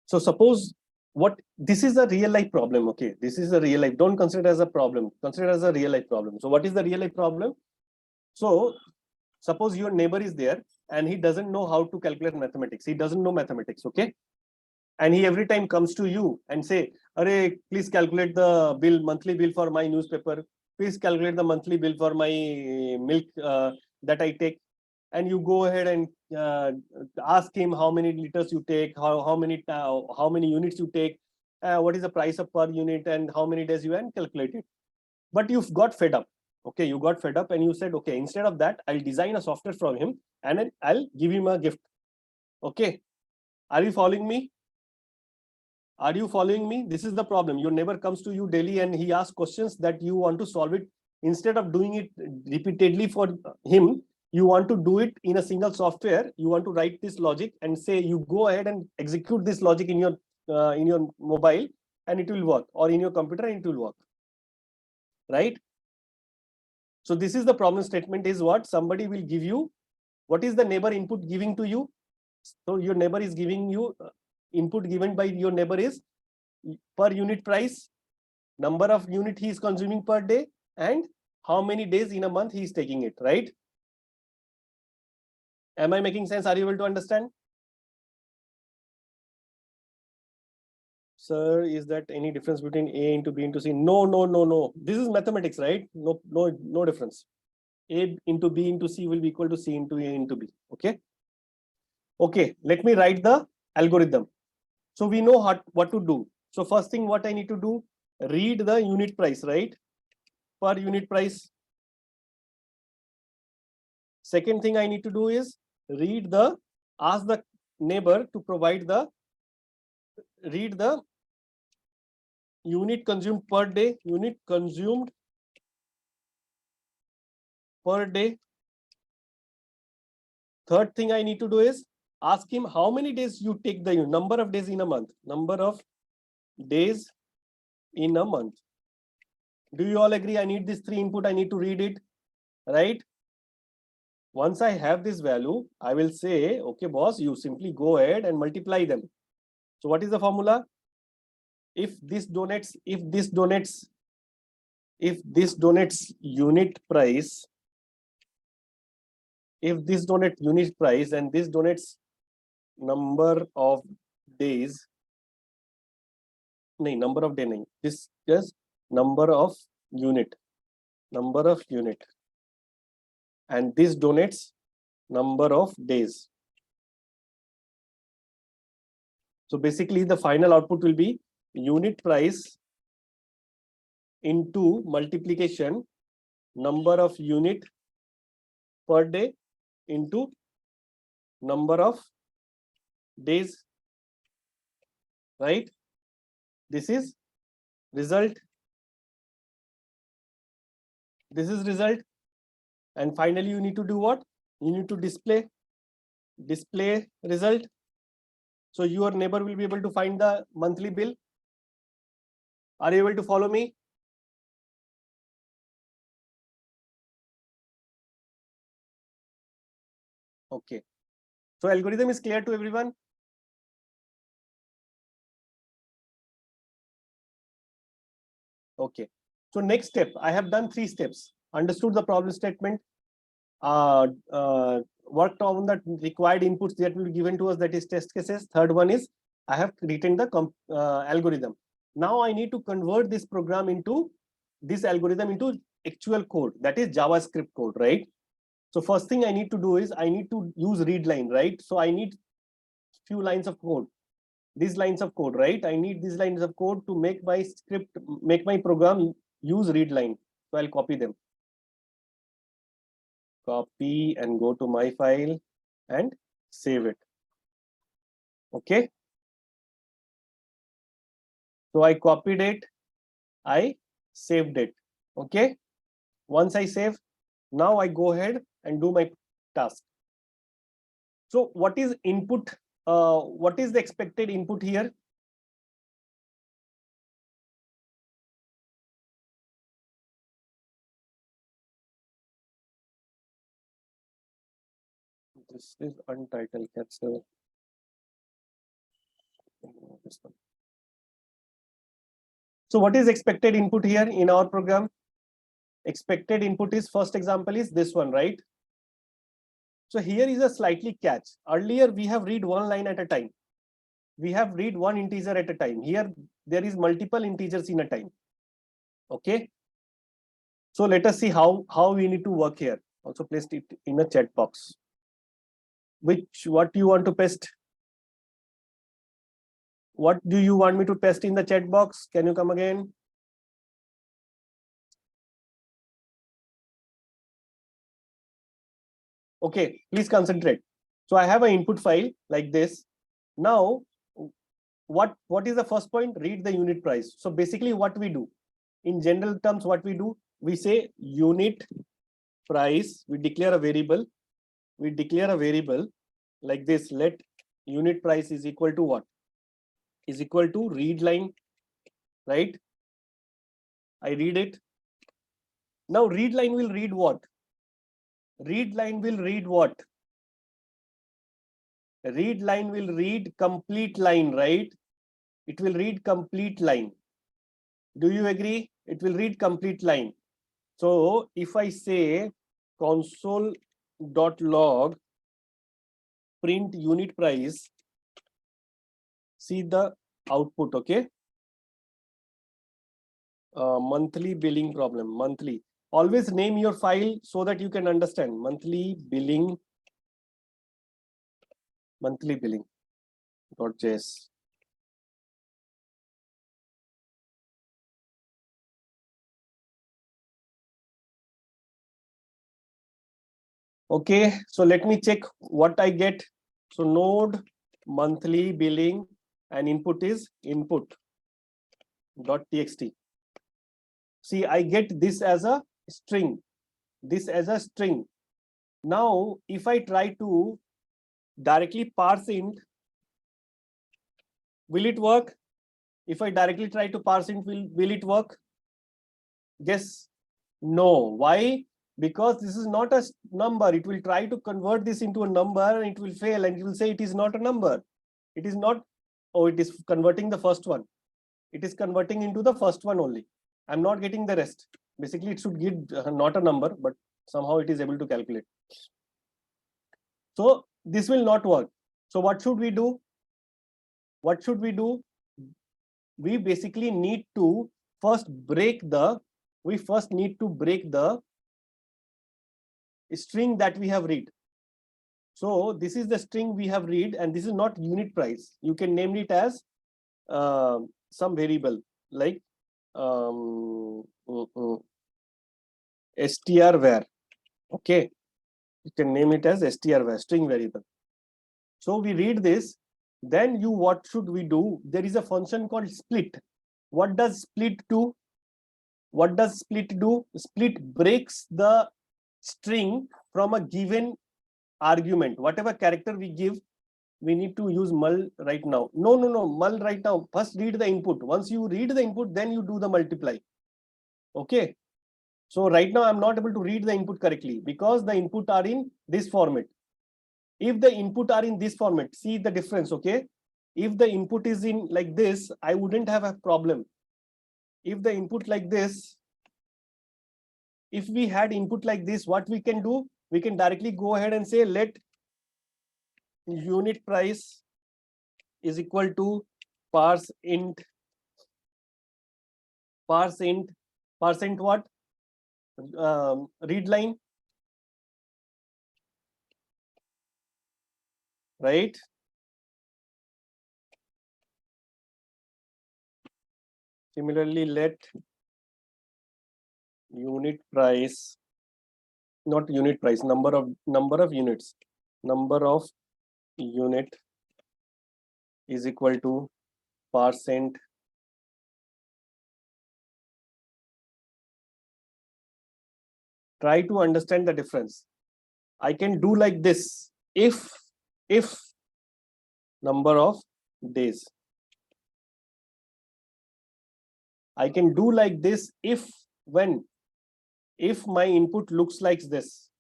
So suppose this is a real life problem, okay? This is a real life, don't consider it as a problem, consider it as a real life problem. So what is the real life problem? So suppose your neighbor is there and he doesn't know how to calculate mathematics. He doesn't know mathematics, okay? And he every time comes to you and say, "Arey, please calculate the bill, monthly bill for my newspaper. Please calculate the monthly bill for my milk that I take." And you go ahead and ask him how many liters you take, how many units you take, what is the price of per unit, and how many days you, and calculate it. But you've got fed up. Okay, you got fed up and you said, okay, instead of that, I'll design a software from him and then I'll give him a gift. Okay, are you following me? Are you following me? This is the problem. Your neighbor comes to you daily and he asks questions that you want to solve it. Instead of doing it repeatedly for him, you want to do it in a single software. You want to write this logic and say, you go ahead and execute this logic in your mobile and it will work, or in your computer and it will work, right? So this is the problem statement, is what somebody will give you. What is the neighbor input giving to you? So your neighbor is giving you input given by your neighbor is per unit price, number of unit he is consuming per day, and how many days in a month he is taking it, right? Am I making sense? Are you able to understand? Sir, is that any difference between A into B into C? No, no, no, no. This is mathematics, right? No, no, no difference. A into B into C will be equal to C into A into B. Okay. Okay, let me write the algorithm. So we know what to do. So first thing what I need to do, read the unit price, right? Per unit price. Second thing I need to do is ask the neighbor to read the unit consumed per day, unit consumed per day. Third thing I need to do is ask him how many days you take the number of days in a month, number of days in a month. Do you all agree? I need this 3 input. I need to read it, right? Once I have this value, I will say, okay, boss, you simply go ahead and multiply them. So what is the formula? If this donates unit price, if this donates unit price and this donates number of days, number of day, this just number of unit, and this donates number of days. So basically the final output will be unit price into multiplication number of unit per day into number of days, right? This is result. This is result. And finally, you need to do what? You need to display result. So your neighbor will be able to find the monthly bill. Are you able to follow me? Okay. So algorithm is clear to everyone? Okay. So next step, I have done 3 steps. Understood the problem statement, worked on the required inputs that will be given to us, that is test cases. Third one is I have written the algorithm. Now I need to convert this program into this algorithm into actual code, that is JavaScript code, right? So first thing I need to do is I need to use read line, right? So I need few lines of code, these lines of code, right? I need these lines of code to make my script, make my program use read line. So I'll copy them. Copy and go to my file and save it. Okay. So I copied it, I saved it. Okay. Once I save, now I go ahead and do my task. So what is input? What is the expected input here? This is untitled capsule. This one. So what is expected input here in our program? Expected input is, first example is this one, right? So here is a slightly catch. Earlier we have read one line at a time. We have read one integer at a time. Here there is multiple integers in a time. Okay. So let us see how we need to work here. Also placed it in a chat box. What you want to paste? What do you want me to paste in the chat box? Can you come again? Okay, please concentrate. So I have an input file like this. Now, what is the first point? Read the unit price. So basically what we do, in general terms, what we do, we say unit price, we declare a variable. We declare a variable like this. Let unit price is equal to what? Is equal to read line, right? I read it. Now read line will read what? Read line will read what? Read line will read complete line, right? It will read complete line. Do you agree? It will read complete line. So if I say console.log print unit price, see the output, okay? Monthly billing problem, monthly. Always name your file so that you can understand. Monthly billing .js. Okay, so let me check what I get. So node monthly billing and input is input.txt. See, I get this as a string. This as a string. Now, if I try to directly parse int, will it work? If I directly try to parse int, will it work? Guess no. Why? Because this is not a number. It will try to convert this into a number and it will fail and it will say it is not a number. It is not. Oh, it is converting the first one. It is converting into the first one only. I'm not getting the rest. Basically, it should give not a number, but somehow it is able to calculate. So this will not work. So what should we do? What should we do? We basically need to first break the, string that we have read. So this is the string we have read and this is not unit price. You can name it as some variable like strvar. Okay, you can name it as strvar, string variable. So we read this, then what should we do? There is a function called split. What does split do? What does split do? Split breaks the string from a given argument. Whatever character we give, we need to use mul right now. No, mul right now. First read the input. Once you read the input, then you do the multiply. Okay. So right now I'm not able to read the input correctly because the input are in this format. If the input are in this format, see the difference, okay? If the input is in like this, I wouldn't have a problem. If the input like this, if we had input like this, what we can do? We can directly go ahead and say let unit price is equal to parse int what? Read line, right? Similarly, let unit price, not unit price, number of units, number of unit is equal to percent. Try to understand the difference. I can do like this if number of days. I can do like this if my input looks like this.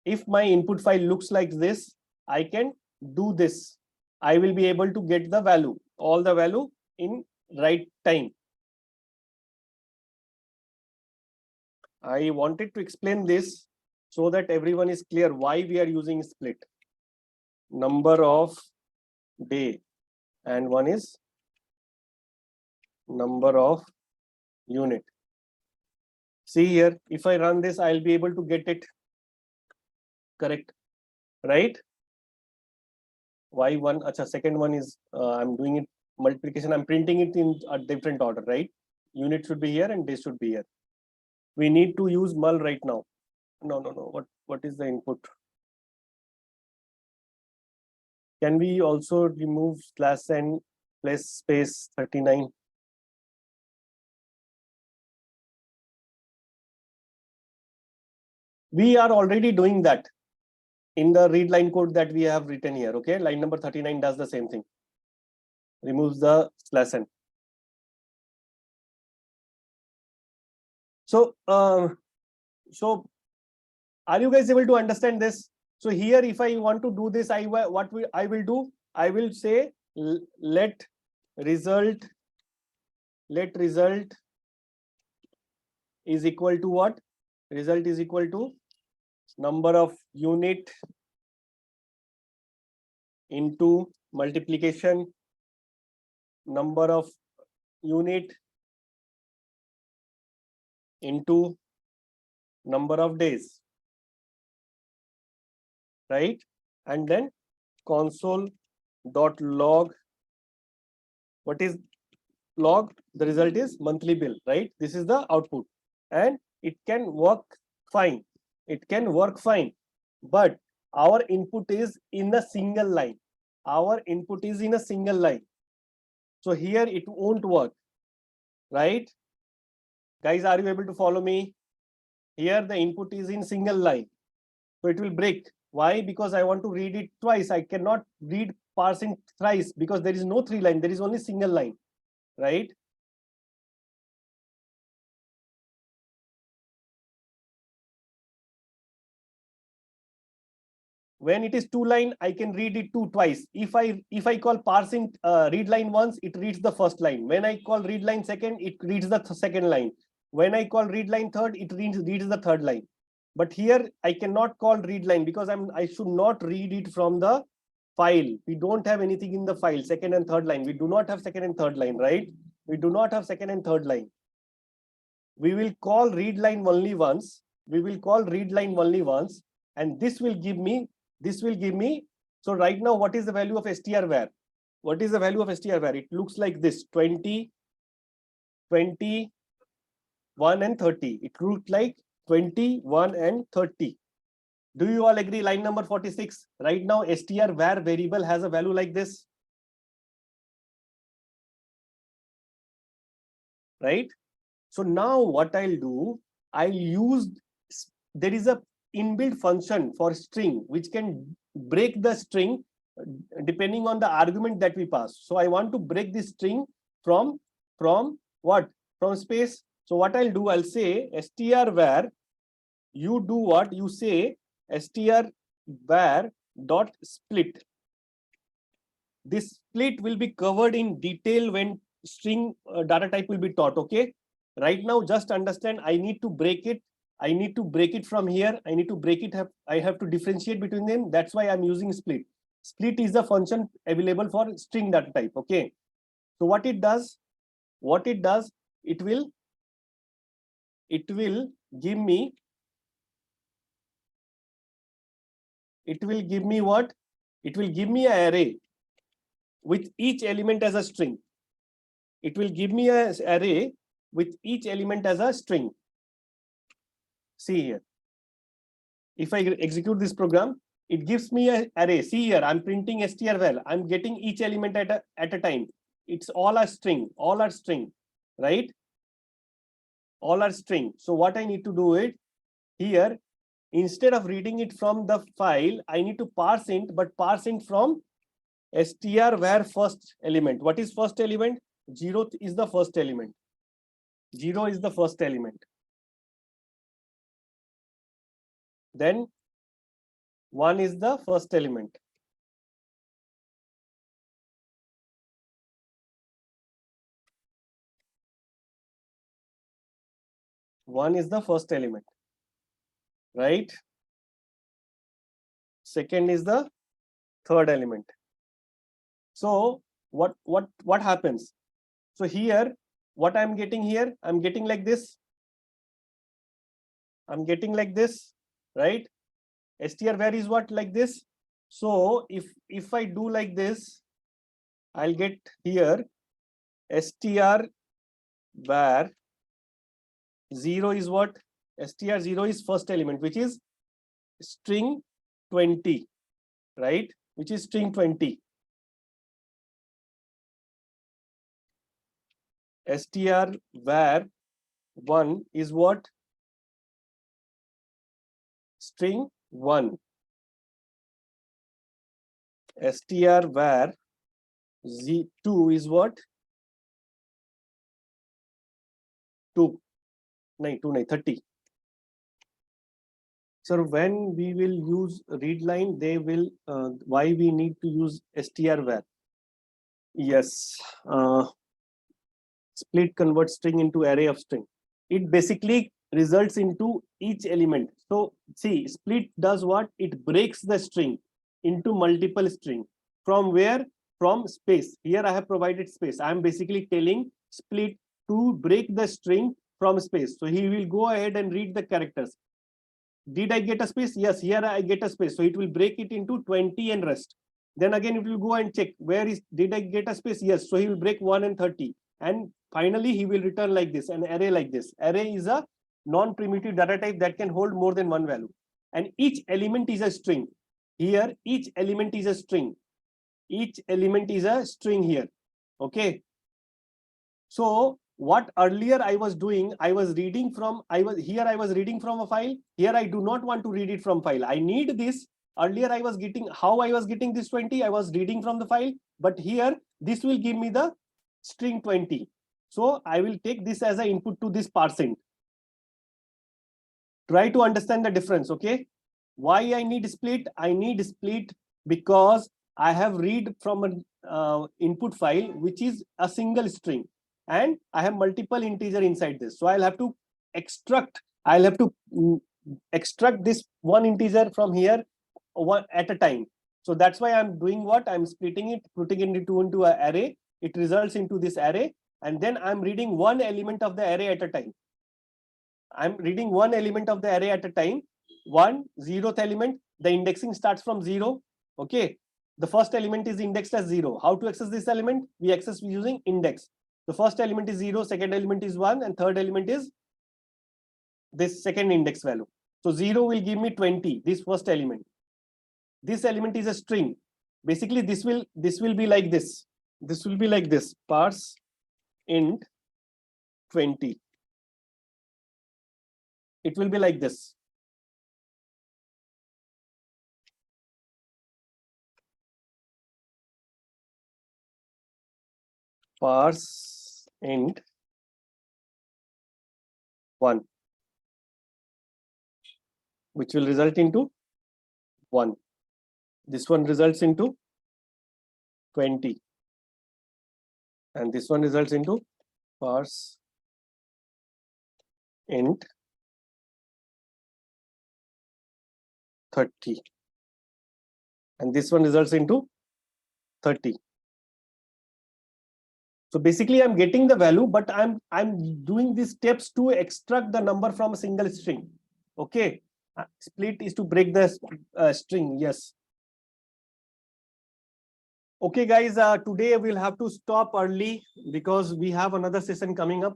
If my input file looks like this, I can do this. I will be able to get the value, all the value in right time. I wanted to explain this so that everyone is clear why we are using split. Number of day and one is number of unit. See here, if I run this, I'll be able to get it correct, right? Y1, acha, second one is I'm doing it multiplication. I'm printing it in a different order, right? Unit should be here and days should be here. We need to use mul right now. No. What is the input? Can we also remove slash n plus space 39? We are already doing that in the read line code that we have written here. Okay, line number 39 does the same thing. Removes the slash n. So, so are you guys able to understand this? So here, if I want to do this, I will do? I will say let result is equal to what? Result is equal to number of unit into multiplication number of unit into number of days, right? And then console.log. What is log? The result is monthly bill, right? This is the output, and it can work fine. It can work fine, but our input is in a single line. Our input is in a single line. So here it won't work, right? Guys, are you able to follow me? Here the input is in single line. So it will break. Why? Because I want to read it twice. I cannot read parsing thrice because there is no three line. There is only single line, right? When it is two line, I can read it twice. If I call parsing read line once, it reads the first line. When I call read line second, it reads the second line. When I call read line third, it reads the third line. But here I cannot call read line because I should not read it from the file. We don't have anything in the file, second and third line. We do not have second and third line, right? We do not have second and third line. We will call read line only once. We will call read line only once, and this will give me. So right now, what is the value of strvar? What is the value of strvar? It looks like this: 20, 21, and 30. It looks like 21 and 30. Do you all agree? Line number 46. Right now, strvar variable has a value like this, right? So now what I'll do, I'll use, there is a inbuilt function for string which can break the string depending on the argument that we pass. So I want to break this string from what? From space. So what I'll do, I'll say str var, you do what? You say str var dot split. This split will be covered in detail when string data type will be taught. Okay. Right now, just understand, I need to break it. I need to break it from here. I need to break it. I have to differentiate between them. That's why I'm using split. Split is the function available for string data type. Okay. So what it does, it will give me, what? It will give me an array with each element as a string. It will give me an array with each element as a string. See here. If I execute this program, it gives me an array. See here, I'm printing strval. I'm getting each element at a time. It's all a string, right? All are string. So what I need to do it here, instead of reading it from the file, I need to parse int, but parse int from str var first element. What is first element? 0 is the first element. 0 is the first element. Then 1 is the first element. One is the first element, right? Second is the third element. So what happens? So here, what I'm getting here, I'm getting like this. I'm getting like this, right? str var is what? Like this. So if I do like this, I'll get here str var 0 is what? str 0 is first element, which is string 20, right? Which is string 20. str var 1 is what? String 1. str var z2 is what? 2. 30. So when we will use read line, they will, why we need to use str var? Yes. Split converts string into array of string. It basically results into each element. So see, split does what? It breaks the string into multiple string. From where? From space. Here I have provided space. I am basically telling split to break the string from space. So he will go ahead and read the characters. Did I get a space? Yes, here I get a space. So it will break it into 20 and rest. Then again, it will go and check where is, did I get a space? Yes. So he will break 1 and 30. And finally, he will return like this, an array like this. Array is a non-primitive data type that can hold more than one value. And each element is a string. Here, each element is a string. Each element is a string here. Okay. So what earlier I was doing, I was reading from a file. Here I do not want to read it from file. I need this. Earlier I was getting, how I was getting this 20, I was reading from the file, but here this will give me the string 20. So I will take this as an input to this parseInt. Try to understand the difference, okay? Why I need split? I need split because I have read from an input file which is a single string, and I have multiple integer inside this. So I'll have to extract this one integer from here one at a time. So that's why I'm doing what? I'm splitting it, putting it into an array. It results into this array, and then I'm reading one element of the array at a time. I'm reading one element of the array at a time. 0th element, the indexing starts from 0. Okay. The first element is indexed as 0. How to access this element? We access using index. The first element is 0, second element is 1, and third element is this second index value. So 0 will give me 20, this first element. This element is a string. Basically, this will be like this. This will be like this. Parse int 20. it will be like this. Parse int 1, which will result into 1. This one results into 20. And this one results into parse int 30. And this one results into 30. So basically I'm getting the value, but I'm doing these steps to extract the number from a single string. Okay. Split is to break the string. Yes. Okay, guys, today we'll have to stop early because we have another session coming up.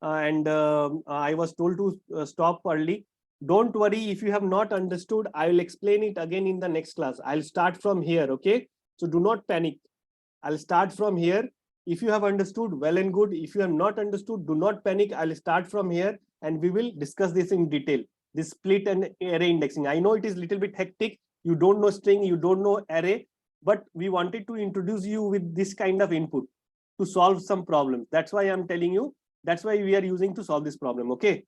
And I was told to stop early. Don't worry, if you have not understood, I will explain it again in the next class. I'll start from here, okay? So do not panic. I'll start from here. If you have understood, well and good. If you have not understood, do not panic. I'll start from here and we will discuss this in detail. This split and array indexing. I know it is a little bit hectic. You don't know string, you don't know array, but we wanted to introduce you with this kind of input to solve some problems. That's why I'm telling you. That's why we are using to solve this problem. Okay.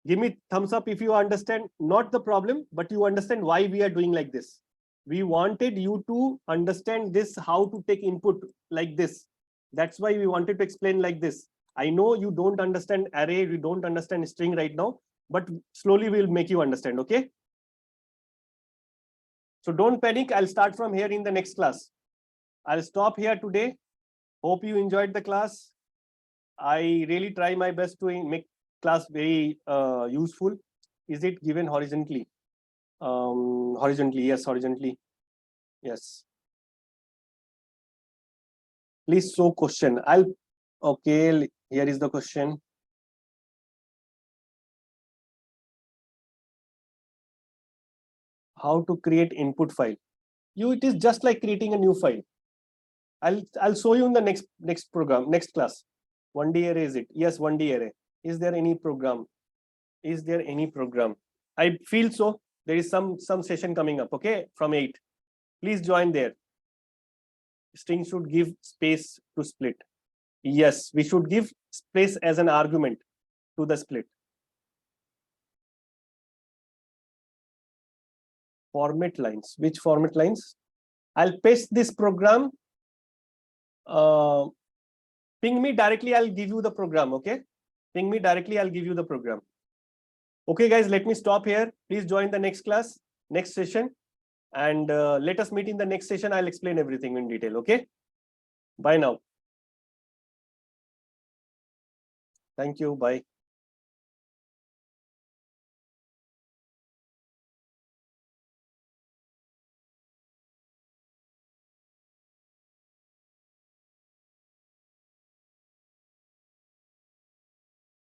Give me thumbs up if you understand not the problem, but you understand why we are doing like this. We wanted you to understand this, how to take input like this. That's why we wanted to explain like this. I know you don't understand array, you don't understand string right now, but slowly we'll make you understand. Okay. So don't panic. I'll start from here in the next class. I'll stop here today. Hope you enjoyed the class. I really try my best to make class very useful. Is it given horizontally? Horizontally, yes, horizontally. Yes. Please show question. Okay, here is the question. How to create input file? It is just like creating a new file. I'll show you in the next program, next class. 1D array is it? Yes, 1D array. Is there any program? Is there any program? I feel so. There is some session coming up, okay, from 8. Please join there. String should give space to split. Yes, we should give space as an argument to the split. Format lines. Which format lines? I'll paste this program. Ping me directly, I'll give you the program, okay? Ping me directly, I'll give you the program. Okay, guys, let me stop here. Please join the next class, next session. And let us meet in the next session. I'll explain everything in detail, okay? Bye now. Thank you, bye.